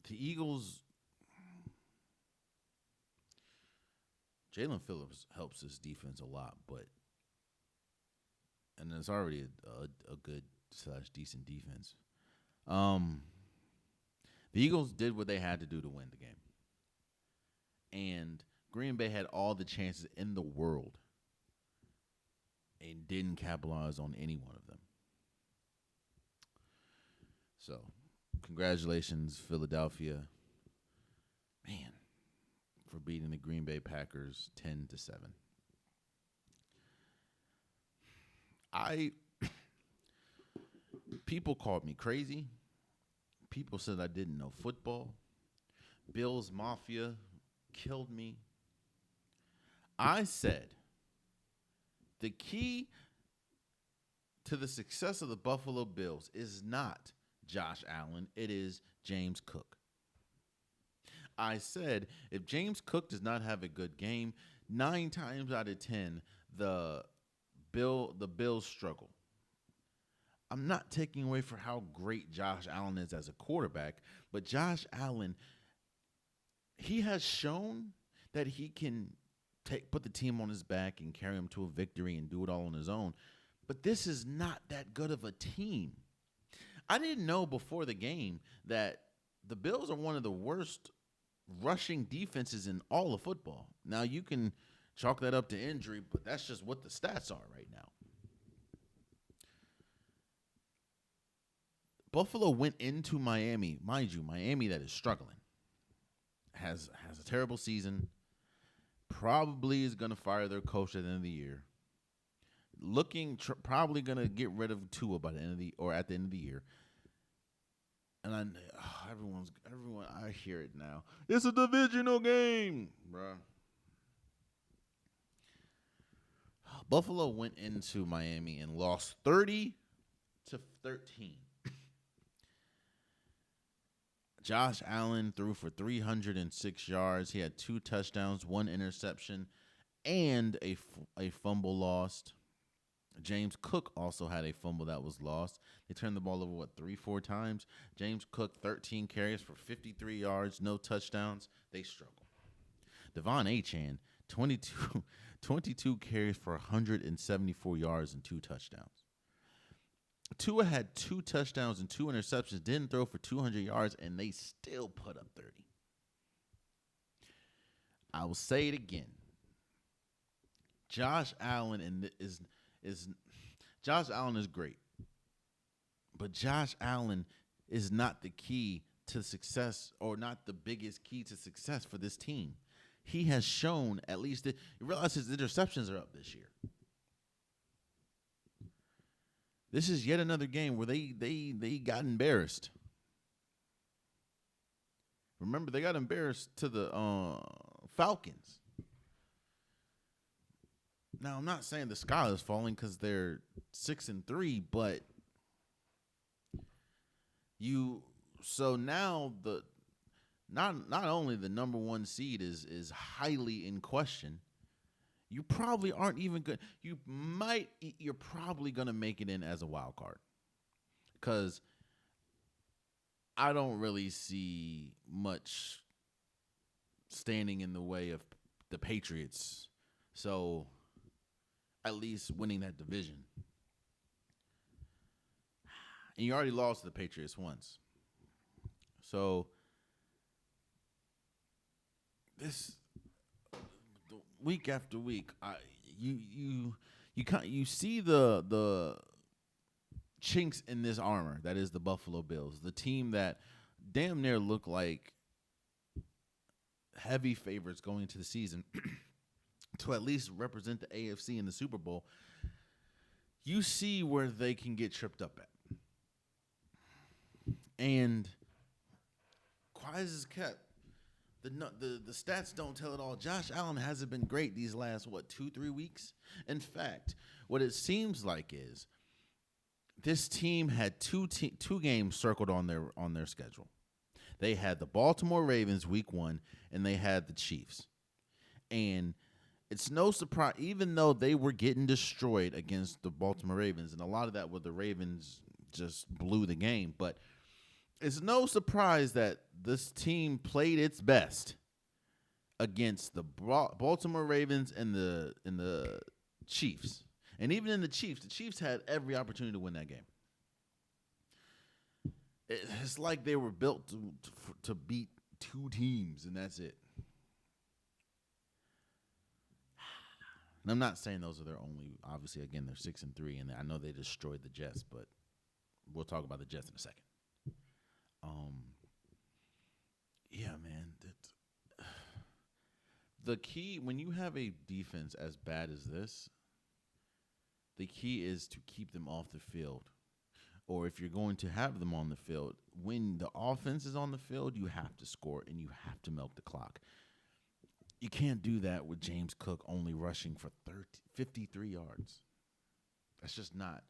Speaker 1: the Eagles, Jalen Phillips helps this defense a lot, and it's already a good / decent defense. The Eagles did what they had to do to win the game. And Green Bay had all the chances in the world and didn't capitalize on any one of them. So, congratulations, Philadelphia, man, for beating the Green Bay Packers 10-7. People called me crazy. People said I didn't know football. Bills Mafia killed me. I said the key to the success of the Buffalo Bills is not Josh Allen. It is James Cook. I said if James Cook does not have a good game, 9 times out of 10, the Bills struggle. I'm not taking away for how great Josh Allen is as a quarterback, but Josh Allen, he has shown that he can put the team on his back and carry them to a victory and do it all on his own. But this is not that good of a team. I didn't know before the game that the Bills are one of the worst rushing defenses in all of football. Now, you can chalk that up to injury, but that's just what the stats are right now. Buffalo went into Miami. Mind you, Miami that is struggling. Has a terrible season. Probably is going to fire their coach at the end of the year. Probably going to get rid of Tua by the end of at the end of the year. And everyone, I hear it now. It's a divisional game, bruh. Buffalo went into Miami and lost 30-13. Josh Allen threw for 306 yards. He had 2 touchdowns, 1 interception, and a fumble lost. James Cook also had a fumble that was lost. They turned the ball over, 3-4 times? James Cook, 13 carries for 53 yards, no touchdowns. They struggle. Devon Achane, 22 carries for 174 yards and 2 touchdowns. Tua had 2 touchdowns and 2 interceptions, didn't throw for 200 yards, and they still put up 30. I will say it again. Josh Allen is great, but Josh Allen is not the key to success, or not the biggest key to success for this team. He has shown, at least, you realize his interceptions are up this year. This is yet another game where they got embarrassed. Remember, they got embarrassed to the Falcons. Now, I'm not saying the sky is falling because they're 6-3, but so now not only the number 1 seed is highly in question. You probably aren't even good. You're probably gonna make it in as a wild card, because I don't really see much standing in the way of the Patriots. So, at least winning that division. And you already lost to the Patriots once. So, this week after week, you see the chinks in this armor that is the Buffalo Bills, the team that damn near look like heavy favorites going into the season to at least represent the AFC in the Super Bowl. You see where they can get tripped up at. And quiet as kept, the stats don't tell it all. Josh Allen hasn't been great these last, 2-3 weeks? In fact, what it seems like is this team had two games circled on their schedule. They had the Baltimore Ravens week 1, and they had the Chiefs. And it's no surprise, even though they were getting destroyed against the Baltimore Ravens, and a lot of that was the Ravens just blew the game, but it's no surprise that this team played its best against the Baltimore Ravens and the Chiefs. And even in the Chiefs had every opportunity to win that game. It's like they were built to beat 2 teams, and that's it. And I'm not saying those are their only. Obviously, again, they're 6-3, and I know they destroyed the Jets, but we'll talk about the Jets in a second. Yeah, man. The key, when you have a defense as bad as this, the key is to keep them off the field. Or if you're going to have them on the field, when the offense is on the field, you have to score and you have to milk the clock. You can't do that with James Cook only rushing for 53 yards. That's just not.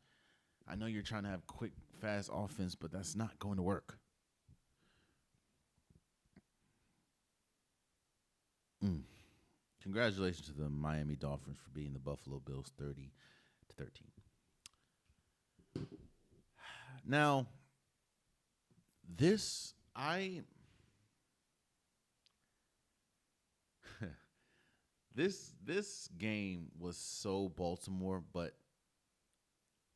Speaker 1: I know you're trying to have quick, fast offense, but that's not going to work. Congratulations to the Miami Dolphins for beating the Buffalo Bills 30-13. Now, this game was so Baltimore, but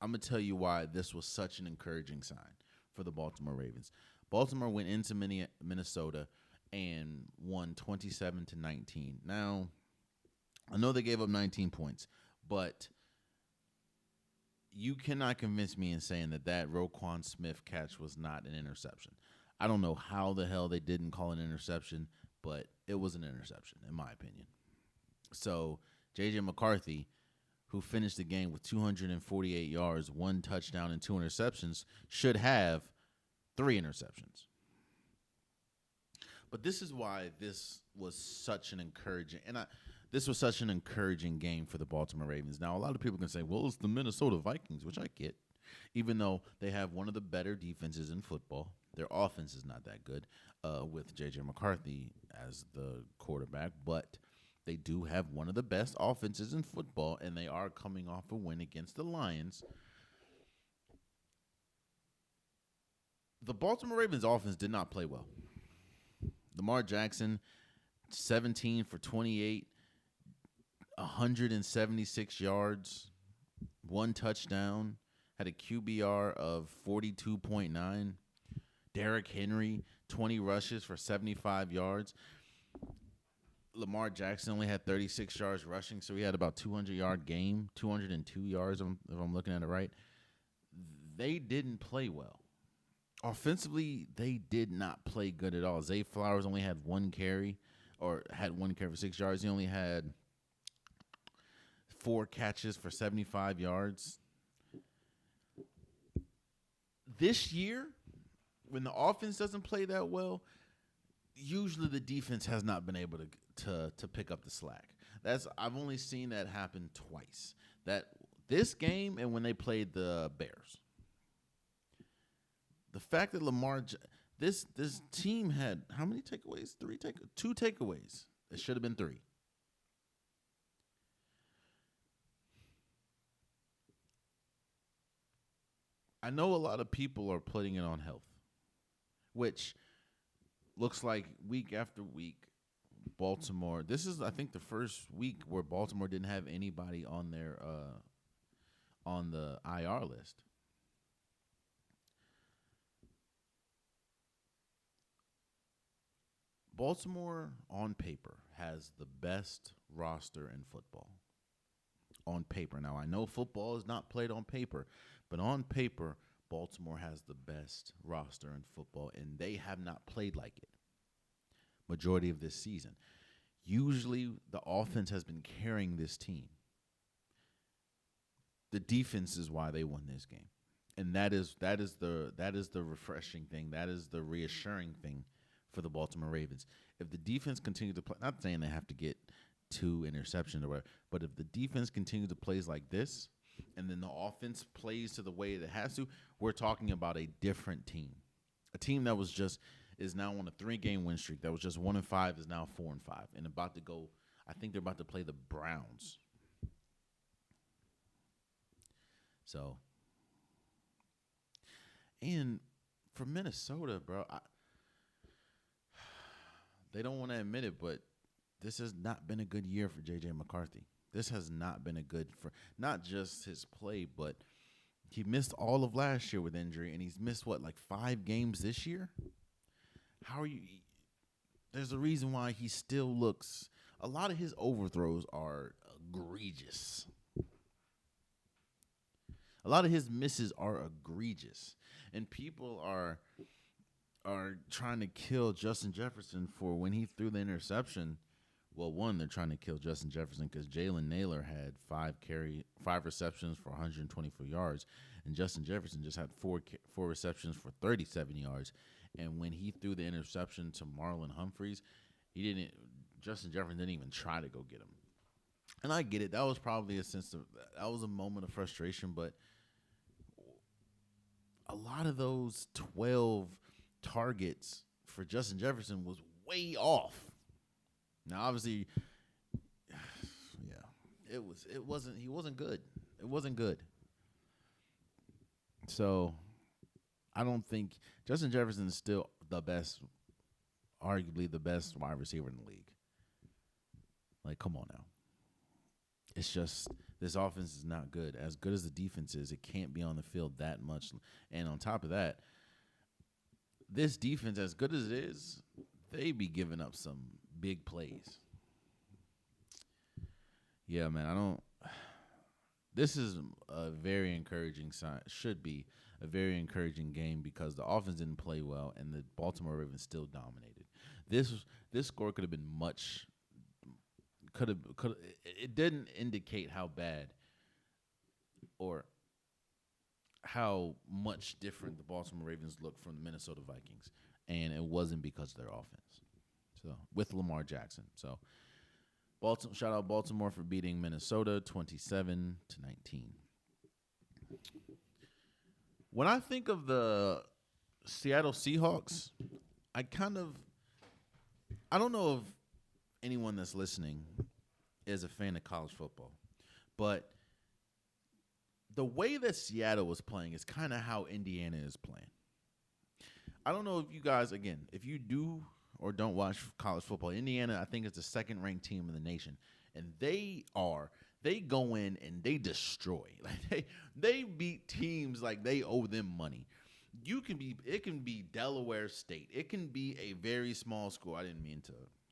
Speaker 1: I'm going to tell you why this was such an encouraging sign for the Baltimore Ravens. Baltimore went into Minnesota and won 27-19. Now, I know they gave up 19 points, but you cannot convince me in saying that Roquan Smith catch was not an interception. I don't know how the hell they didn't call an interception, but it was an interception, in my opinion. So, J.J. McCarthy, who finished the game with 248 yards, 1 touchdown, and 2 interceptions, should have 3 interceptions. But this is why this was such an encouraging. And this was such an encouraging game for the Baltimore Ravens. Now, a lot of people can say, well, it's the Minnesota Vikings, which I get. Even though they have one of the better defenses in football, their offense is not that good with J.J. McCarthy as the quarterback, but they do have one of the best offenses in football, and they are coming off a win against the Lions. The Baltimore Ravens offense did not play well. Lamar Jackson, 17 for 28, 176 yards, 1 touchdown, had a QBR of 42.9. Derrick Henry, 20 rushes for 75 yards. Lamar Jackson only had 36 yards rushing, so he had about 200-yard game, 202 yards if I'm looking at it right. They didn't play well. Offensively, they did not play good at all. Zay Flowers only had one carry for 6 yards. He only had 4 catches for 75 yards. This year, when the offense doesn't play that well, usually the defense has not been able to pick up the slack. I've only seen that happen twice. That this game and when they played the Bears. The fact that this team had how many takeaways? 2 takeaways. It should have been 3. I know a lot of people are putting it on health, which looks like week after week, Baltimore. This is, I think, the first week where Baltimore didn't have anybody on their on the IR list. Baltimore, on paper, has the best roster in football. On paper. Now, I know football is not played on paper, but on paper, Baltimore has the best roster in football, and they have not played like it majority of this season. Usually, the offense has been carrying this team. The defense is why they won this game, and that is the refreshing thing. That is the reassuring thing for the Baltimore Ravens. If the defense continues to play, not saying they have to get 2 interceptions or whatever, but if the defense continues to play like this, and then the offense plays to the way it has to, we're talking about a different team. A team that is now on a 3-game win streak. That was just 1-5 is now 4-5 and about to go. I think they're about to play the Browns. So, and for Minnesota, bro, they don't want to admit it, but this has not been a good year for J.J. McCarthy. This has not been a good for not just his play, but he missed all of last year with injury, and he's missed, 5 games this year? How are you – there's a reason why he still looks – a lot of his overthrows are egregious. A lot of his misses are egregious, and people are trying to kill Justin Jefferson for when he threw the interception. Well, one, they're trying to kill Justin Jefferson because Jalen Naylor had 5 receptions for 124 yards, and Justin Jefferson just had 4 receptions for 37 yards. And when he threw the interception to Marlon Humphreys, Justin Jefferson didn't even try to go get him. And I get it. That was probably that was a moment of frustration, but a lot of those 12 targets for Justin Jefferson was way off. Now, obviously, yeah, he wasn't good. It wasn't good. So, I don't think Justin Jefferson is still arguably the best wide receiver in the league. Like, come on now. It's just this offense is not good. As good as the defense is, it can't be on the field that much. And on top of that, this defense, as good as it is, they be giving up some big plays. Yeah, man, this is a very encouraging sign. Should be a very encouraging game because the offense didn't play well and the Baltimore Ravens still dominated. This score could have been much. It didn't indicate how bad or how much different the Baltimore Ravens looked from the Minnesota Vikings, and it wasn't because of their offense. So with Lamar Jackson, so Shout out Baltimore for beating Minnesota 27-19. When I think of the Seattle Seahawks, I don't know if anyone that's listening is a fan of college football, but the way that Seattle was playing is kind of how Indiana is playing. I don't know if you guys, again, if you do or don't watch college football, Indiana, I think, is the second-ranked team in the nation, and they go in and they destroy. Like they beat teams like they owe them money. It can be Delaware State. It can be a very small school. I didn't mean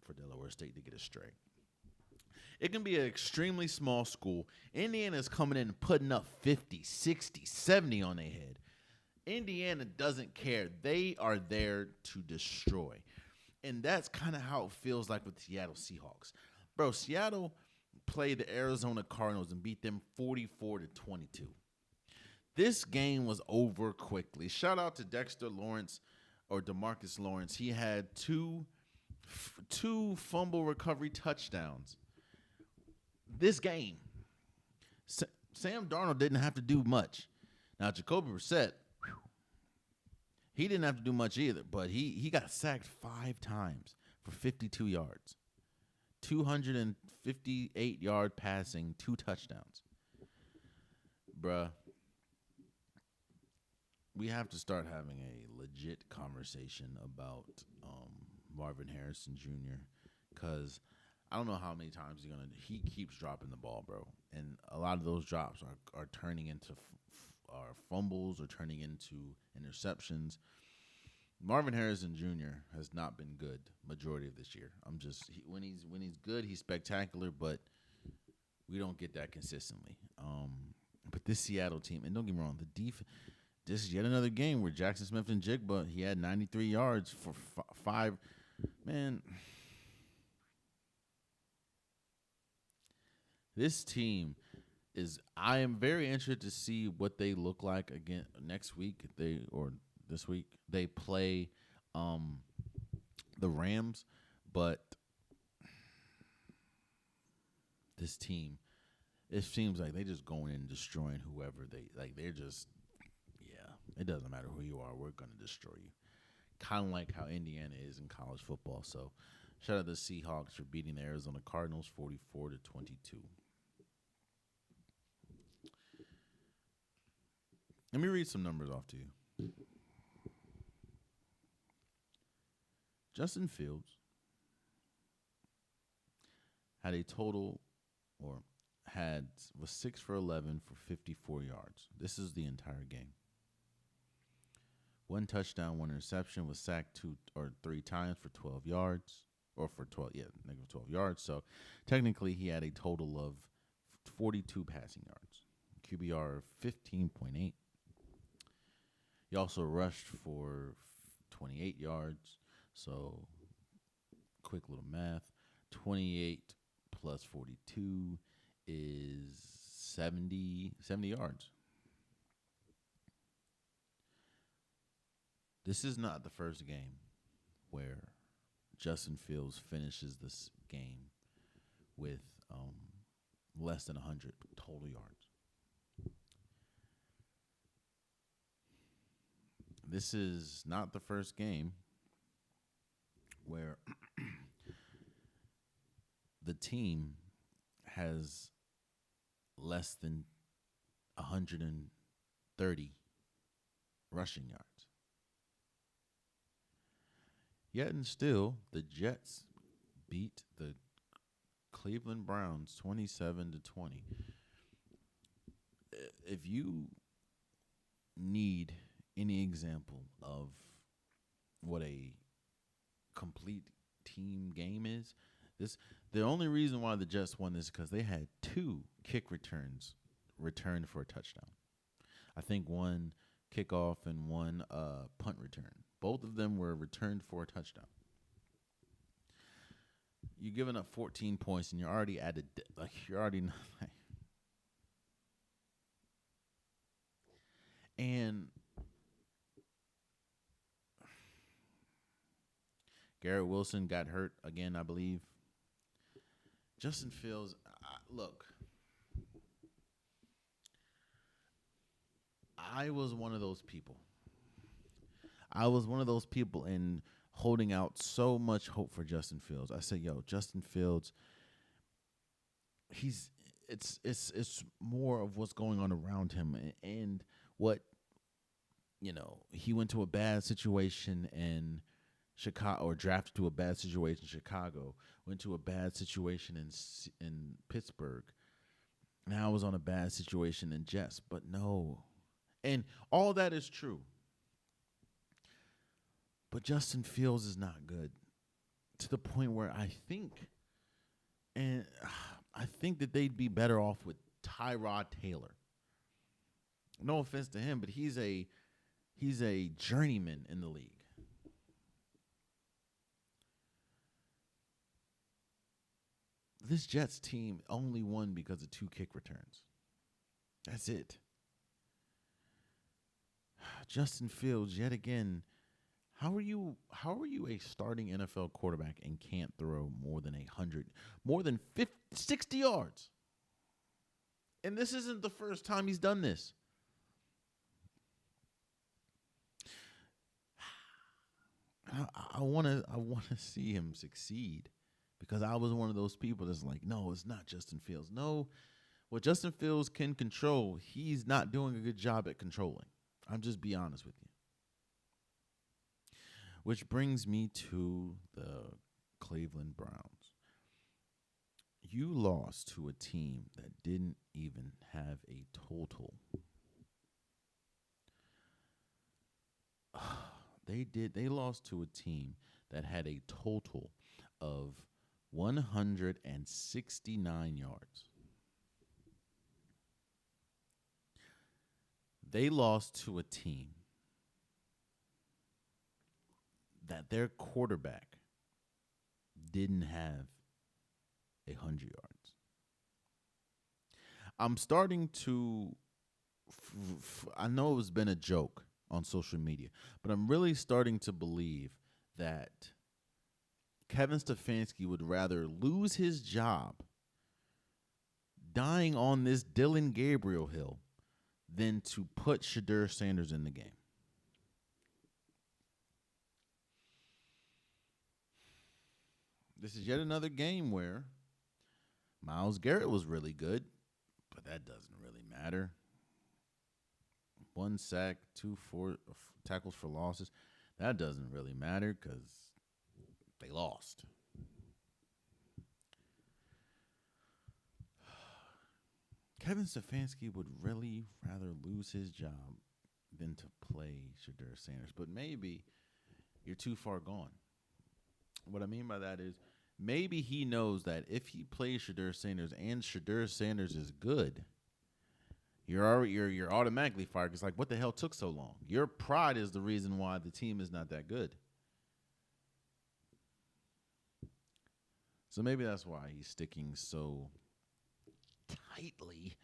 Speaker 1: for Delaware State to get astray. It can be an extremely small school. Indiana's coming in and putting up 50, 60, 70 on their head. Indiana doesn't care. They are there to destroy. And that's kind of how it feels like with the Seattle Seahawks. Bro, Seattle played the Arizona Cardinals and beat them 44-22. This game was over quickly. Shout out to Dexter Lawrence or DeMarcus Lawrence. He had two fumble recovery touchdowns. This game, Sam Darnold didn't have to do much. Now, Jacoby Brissett, he didn't have to do much either, but he got sacked 5 times for 52 yards. 258-yard passing, 2 touchdowns. Bruh, we have to start having a legit conversation about Marvin Harrison Jr. because I don't know how many times he keeps dropping the ball, bro. And a lot of those drops are turning into fumbles or turning into interceptions. Marvin Harrison Jr. has not been good majority of this year. When he's good, he's spectacular, but we don't get that consistently. But this Seattle team, and don't get me wrong, the defense. This is yet another game where Jackson Smith-Njigba, he had 93 yards for 5. Man, this team I am very interested to see what they look like again next week. This week they play the Rams, but this team, it seems like they just going in and destroying whoever they're just, yeah, it doesn't matter who you are, we're going to destroy you. Kind of like how Indiana is in college football. So shout out to the Seahawks for beating the Arizona Cardinals 44-22. Let me read some numbers off to you. Justin Fields had a total was 6 for 11 for 54 yards. This is the entire game. 1 touchdown, 1 interception, was sacked 2 or 3 times for 12 yards. Or for 12, negative 12 yards. So technically he had a total of 42 passing yards. QBR of 15.8. He also rushed for 28 yards. So quick little math. 28 plus 42 is 70 yards. This is not the first game where Justin Fields finishes this game with less than 100 total yards. This is not the first game where the team has less than 130 rushing yards. Yet and still, the Jets beat the Cleveland Browns 27-20. If you need any example of what a complete team game is, the only reason why the Jets won this is because they had 2 kick returns returned for a touchdown. I think 1 kickoff and 1 punt return. Both of them were returned for a touchdown. You're giving up 14 points, and you're already and Garrett Wilson got hurt again, I believe. Justin Fields, look, I was one of those people. I was one of those people in holding out so much hope for Justin Fields. I said, "Yo, Justin Fields, it's more of what's going on around him and what he went to a bad situation in Chicago or drafted to a bad situation in Chicago, went to a bad situation in Pittsburgh. Now I was on a bad situation in Jets, but no." And all that is true. But Justin Fields is not good to the point where I think that they'd be better off with Tyrod Taylor. No offense to him, but he's a journeyman in the league. This Jets team only won because of 2 kick returns. That's it. Justin Fields, yet again, how are you a starting NFL quarterback and can't throw more than 60 yards? And this isn't the first time he's done this. I want to see him succeed because I was one of those people that's like, no, it's not Justin Fields. No, what Justin Fields can control, he's not doing a good job at controlling. I'm just be honest with you. Which brings me to the Cleveland Browns. You lost to a team that didn't even have a total. They lost to a team that had a total of 169 yards. They lost to a team that their quarterback didn't have 100 yards. I'm starting to, I know it's been a joke on social media, but I'm really starting to believe that Kevin Stefanski would rather lose his job dying on this Dylan Gabriel hill than to put Shadur Sanders in the game. This is yet another game where Myles Garrett was really good, but that doesn't really matter. 1 sack, 2 tackles for losses. That doesn't really matter because they lost. Kevin Stefanski would really rather lose his job than to play Shadur Sanders. But maybe you're too far gone. What I mean by that is maybe he knows that if he plays Shadur Sanders and Shadur Sanders is good, you're automatically fired. It's like, what the hell took so long? Your pride is the reason why the team is not that good. So maybe that's why he's sticking so tightly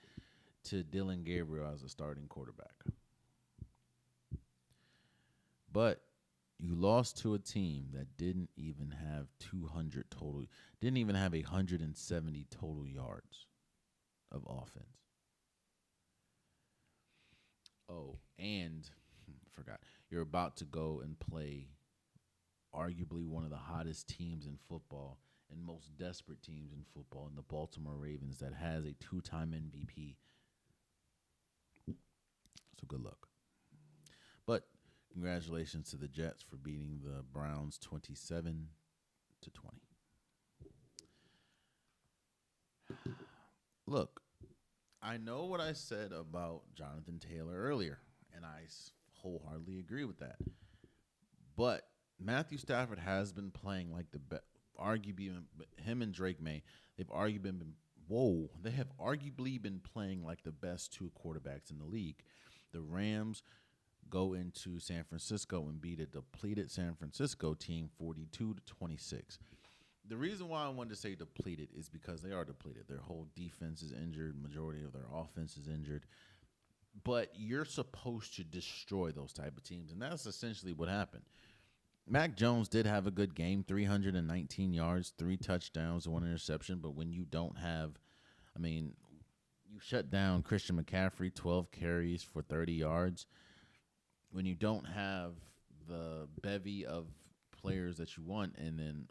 Speaker 1: to Dylan Gabriel as a starting quarterback. But you lost to a team that didn't even have 200 total, didn't even have 170 total yards of offense. Oh, and I forgot, you're about to go and play arguably one of the hottest teams in football and most desperate teams in football in the Baltimore Ravens that has a 2-time MVP. So good luck. But congratulations to the Jets for beating the Browns 27-20. Look, I know what I said about Jonathan Taylor earlier, and I wholeheartedly agree with that. But Matthew Stafford has been playing like the best. Arguably, him and Drake May, they have arguably been playing like the best 2 quarterbacks in the league. The Rams go into San Francisco and beat a depleted San Francisco team 42-26. The reason why I wanted to say depleted is because they are depleted. Their whole defense is injured. Majority of their offense is injured. But you're supposed to destroy those type of teams, and that's essentially what happened. Mac Jones did have a good game, 319 yards, 3 touchdowns, 1 interception. But when you don't have, I mean, you shut down Christian McCaffrey, 12 carries for 30 yards. When you don't have the bevy of players that you want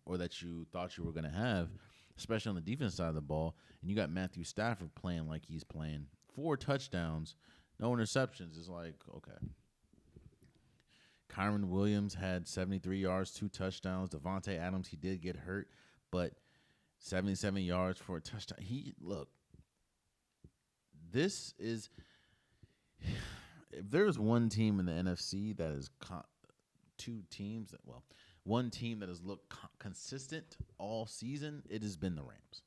Speaker 1: or that you thought you were going to have, especially on the defense side of the ball, and you got Matthew Stafford playing like he's playing, 4 touchdowns, no interceptions, is like, okay. Kyron Williams had 73 yards, 2 touchdowns. Devontae Adams, he did get hurt, but 77 yards for a touchdown. This is, if there's one team in the NFC that is one team that has looked consistent all season, it has been the Rams.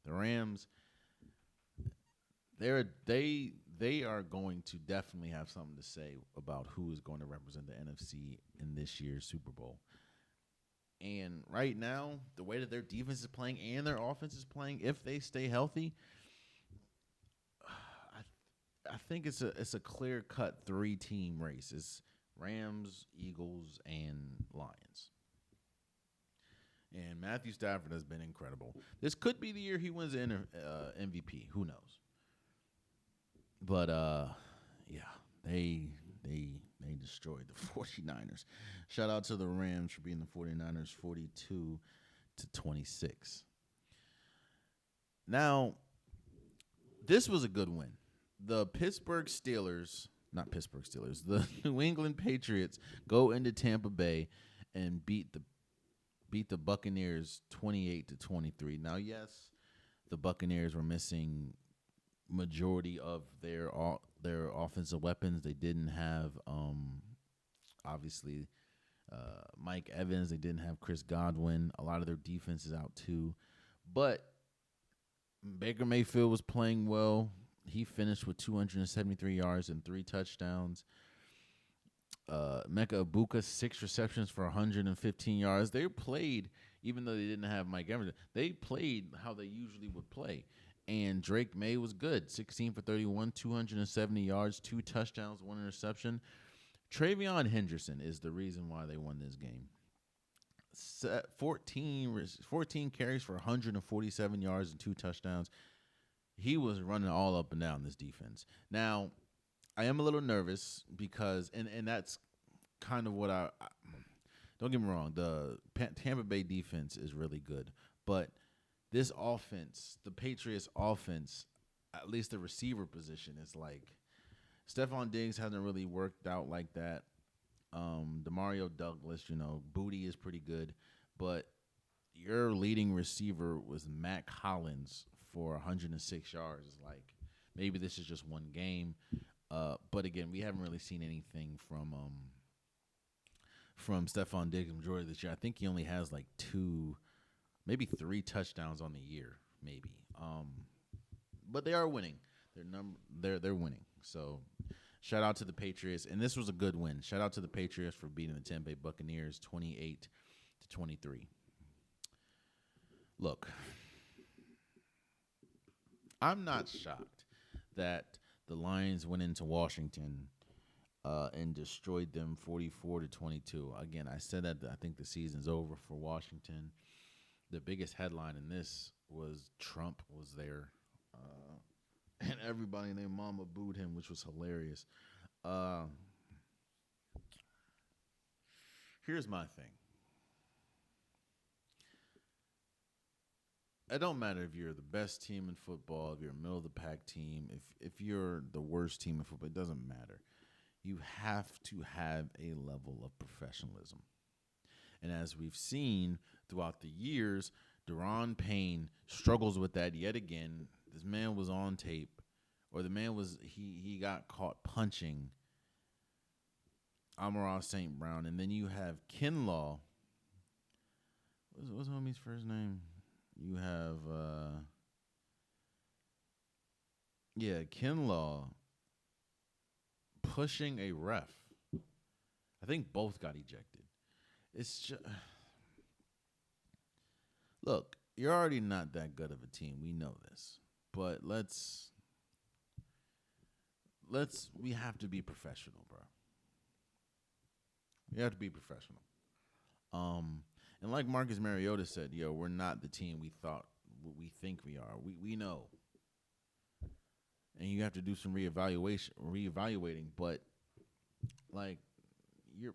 Speaker 1: The Rams, they are going to definitely have something to say about who is going to represent the NFC in this year's Super Bowl. And right now, the way that their defense is playing and their offense is playing, if they stay healthy, I think it's a clear-cut 3-team race. It's Rams, Eagles, and Lions. And Matthew Stafford has been incredible. This could be the year he wins the MVP. Who knows? But yeah, they destroyed the 49ers. Shout out to the Rams for beating the 49ers 42-26. Now, this was a good win. The the New England Patriots go into Tampa Bay and beat the Buccaneers 28-23. Now, yes, the Buccaneers were missing majority of their offensive weapons. They didn't have obviously Mike Evans. They didn't have Chris Godwin. A lot of their defense is out too. But Baker Mayfield was playing well. He finished with 273 yards and 3 touchdowns. Mecca Ibuka, 6 receptions for 115 yards. They played, even though they didn't have Mike Evans, they played how they usually would play. And Drake May was good, 16 for 31, 270 yards, 2 touchdowns, 1 interception. Travion Henderson is the reason why they won this game. 14 carries for 147 yards and 2 touchdowns. He was running all up and down this defense. Now, I am a little nervous because, and that's kind of what I don't get me wrong, the Tampa Bay defense is really good. But this offense, the Patriots offense, at least the receiver position, is like, Stephon Diggs hasn't really worked out like that. Demario Douglas, Booty is pretty good. But your leading receiver was Mac Hollins for 106 yards. It's like, maybe this is just one game. But again, we haven't really seen anything from Stephon Diggs majority of this year. I think he only has like 2, maybe 3 touchdowns on the year, maybe. But they are winning. They're winning. So shout out to the Patriots, and this was a good win. Shout out to the Patriots for beating the Tampa Bay Buccaneers 28-23. Look, I'm not shocked that the Lions went into Washington and destroyed them 44-22. Again, I said that I think the season's over for Washington. The biggest headline in this was Trump was there, and everybody and their mama booed him, which was hilarious. Here's my thing. It don't matter if you're the best team in football, if you're a middle-of-the-pack team, if you're the worst team in football, it doesn't matter. You have to have a level of professionalism. And as we've seen throughout the years, Deron Payne struggles with that yet again. This man was on tape, or he got caught punching Amon-Ra St. Brown. And then you have Kinlaw. What's homie's first name? You have, Kinlaw pushing a ref. I think both got ejected. It's just, look, you're already not that good of a team. We know this. But we have to be professional, bro. We have to be professional. And like Marcus Mariota said, yo, we're not the team we think we are. We know. And you have to do some reevaluating, but like you're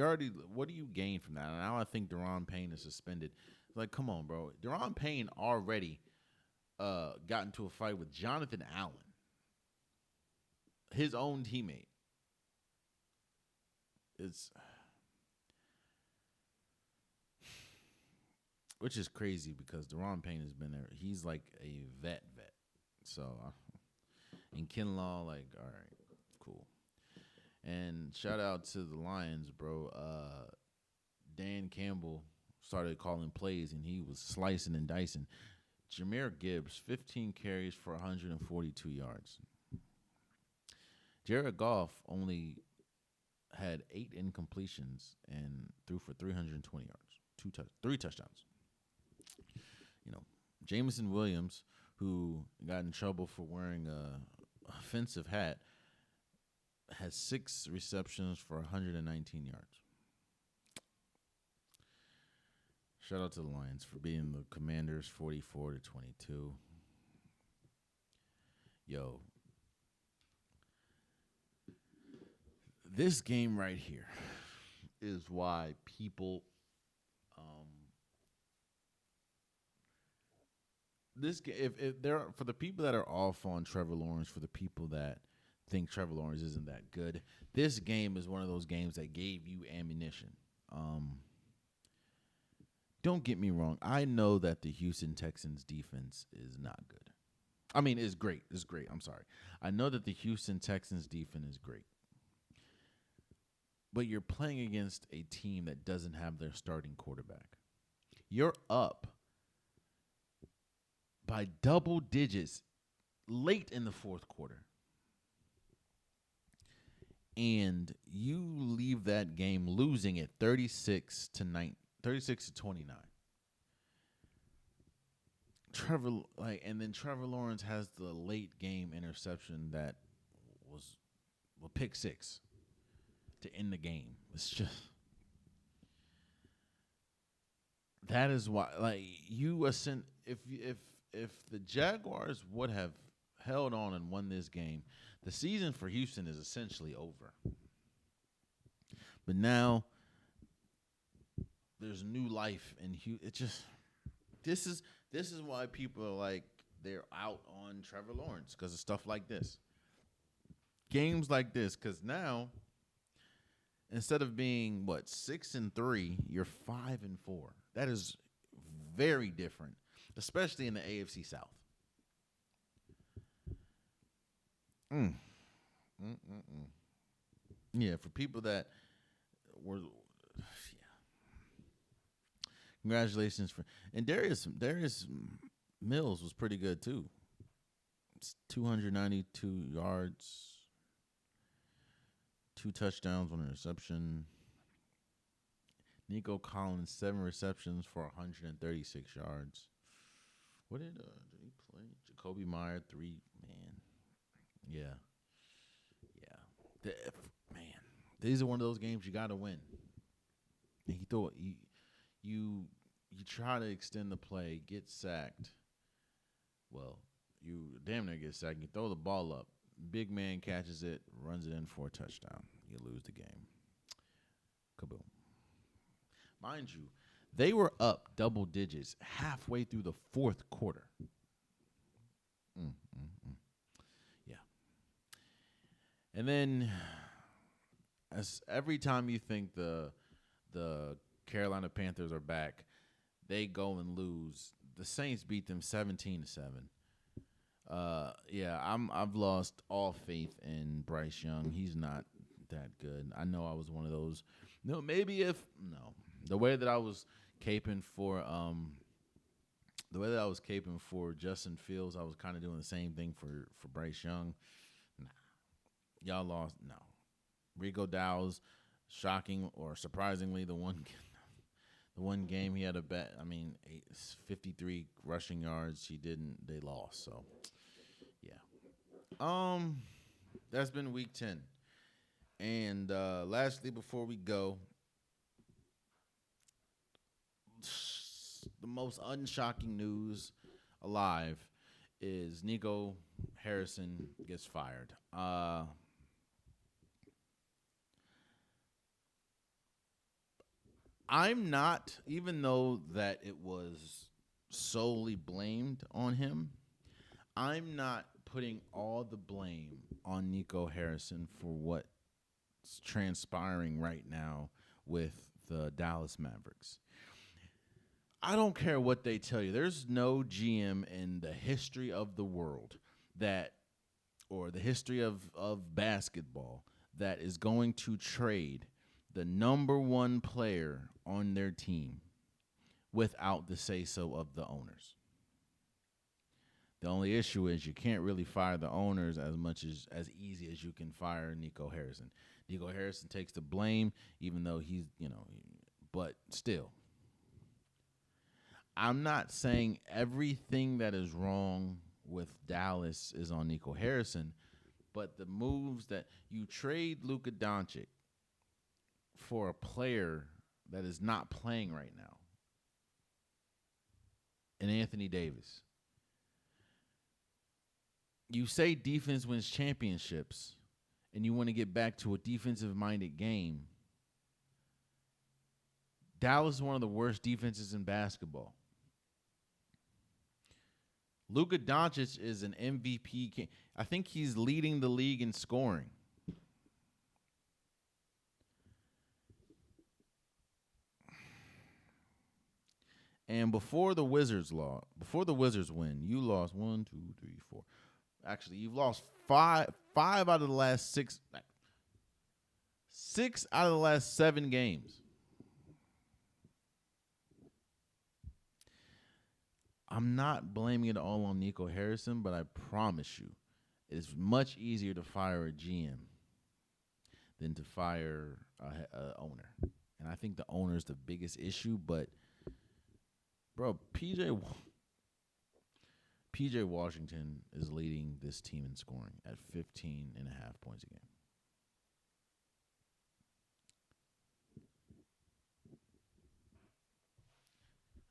Speaker 1: already, what do you gain from that? And now I think Daron Payne is suspended. Like, come on, bro. Daron Payne already got into a fight with Jonathan Allen, his own teammate. Which is crazy because Daron Payne has been there. He's like a vet. So, and Kinlaw, like, all right, cool. And shout out to the Lions, bro. Dan Campbell started calling plays, and he was slicing and dicing. Jahmyr Gibbs, 15 carries for 142 yards. Jared Goff only had 8 incompletions and threw for 320 yards, 3 touchdowns. You know, Jameson Williams, who got in trouble for wearing a offensive hat, has 6 receptions for 119 yards. Shout out to the Lions for beating the Commanders 44-22. Yo, this game right here is why people if there for the people that are off on Trevor Lawrence, for the people that think Trevor Lawrence isn't that good, this game is one of those games that gave you ammunition. Don't get me wrong. I know that the Houston Texans defense is not good. I mean, it's great. It's great. I'm sorry. I know that the Houston Texans defense is great. But you're playing against a team that doesn't have their starting quarterback. You're up by double digits late in the fourth quarter. And you leave that game losing it 36-29. And then Trevor Lawrence has the late game interception that was a pick 6 to end the game. It's just, that is why, like, if the Jaguars would have held on and won this game, the season for Houston is essentially over. But now there's new life in Houston. It just, this is why people are like, they're out on Trevor Lawrence, because of stuff like this. Games like this, because now, instead of being 6-3, you're 5-4. That is very different, especially in the AFC South. Yeah, for people that were, congratulations and Darius Mills was pretty good too. It's 292 yards, 2 touchdowns, 1 interception. Nico Collins, 7 receptions for 136 yards. What did he play? Jacoby Meyer, 3. Man, yeah. These are one of those games you got to win. And you try to extend the play, get sacked. Well, you damn near get sacked. You throw the ball up. Big man catches it, runs it in for a touchdown. You lose the game. Kaboom. Mind you, they were up double digits halfway through the fourth quarter. Yeah. And then, as every time you think the Carolina Panthers are back, they go and lose. The Saints beat them 17-7. I've lost all faith in Bryce Young. He's not that good. I know I was one of those. The way that I was caping for Justin Fields, I was kind of doing the same thing for Bryce Young. Nah. Y'all lost. No. Rico Dow's shocking or surprisingly the one game he had 53 rushing yards. He didn't. They lost. So, yeah. That's been week 10. And lastly, before we go, the most unshocking news alive is Nico Harrison gets fired. I'm not, even though that it was solely blamed on him, I'm not putting all the blame on Nico Harrison for what's transpiring right now with the Dallas Mavericks. I don't care what they tell you. There's no GM in the history of the world or the history of basketball that is going to trade the number one player on their team without the say-so of the owners. The only issue is you can't really fire the owners as easy as you can fire Nico Harrison. Nico Harrison takes the blame, even though he's, but still. I'm not saying everything that is wrong with Dallas is on Nico Harrison, but the moves that you trade Luka Doncic for a player that is not playing right now, and Anthony Davis. You say defense wins championships, and you want to get back to a defensive-minded game. Dallas is one of the worst defenses in basketball. Luka Doncic is an MVP. I think he's leading the league in scoring. And before the Wizards win, you lost 1, 2, 3, 4. Actually, you've lost five out of the last six out of the last 7 games. I'm not blaming it all on Nico Harrison, but I promise you, it's much easier to fire a GM than to fire a owner. And I think the owner is the biggest issue, but bro, PJ Washington is leading this team in scoring at 15.5 points a game.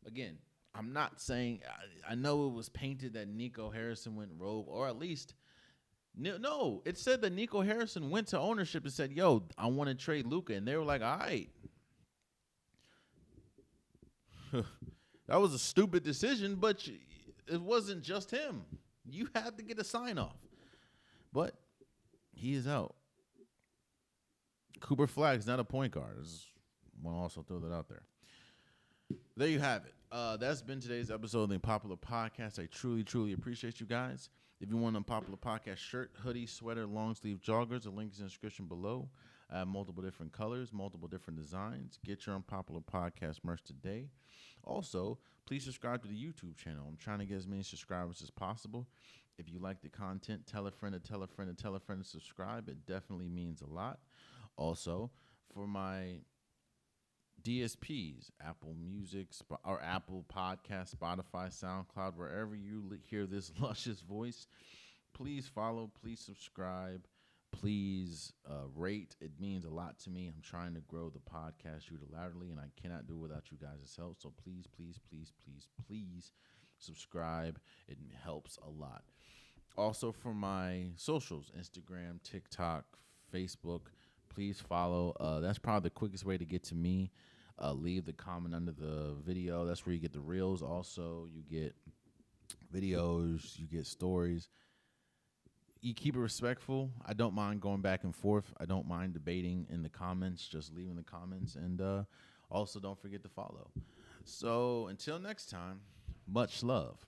Speaker 1: Again, I'm not saying – I know it was painted that Nico Harrison went rogue, or at least – no, it said that Nico Harrison went to ownership and said, yo, I want to trade Luka. And they were like, all right. That was a stupid decision, but it wasn't just him. You had to get a sign-off. But he is out. Cooper Flagg's not a point guard. I just want to also throw that out there. There you have it. That's been today's episode of the Unpopular Podcast. I truly, truly appreciate you guys. If you want an Unpopular Podcast shirt, hoodie, sweater, long sleeve joggers, the link is in the description below. I have multiple different colors, multiple different designs. Get your Unpopular Podcast merch today. Also, please subscribe to the YouTube channel. I'm trying to get as many subscribers as possible. If you like the content, tell a friend to tell a friend to tell a friend to subscribe. It definitely means a lot. Also, for my DSPs, Apple Music or Apple Podcast, Spotify, SoundCloud, wherever you hear this luscious voice, please follow, please subscribe, please rate. It means a lot to me. I'm trying to grow the podcast unilaterally, and I cannot do it without you guys' help. So please, please, please, please, please subscribe. It helps a lot. Also, for my socials, Instagram, TikTok, Facebook, please follow. That's probably the quickest way to get to me. Leave the comment under the video. That's where you get the reels. Also, you get videos, you get stories. You keep it respectful. I don't mind going back and forth. I don't mind debating in the comments. Just leave in the comments. And also, don't forget to follow. So, until next time, much love.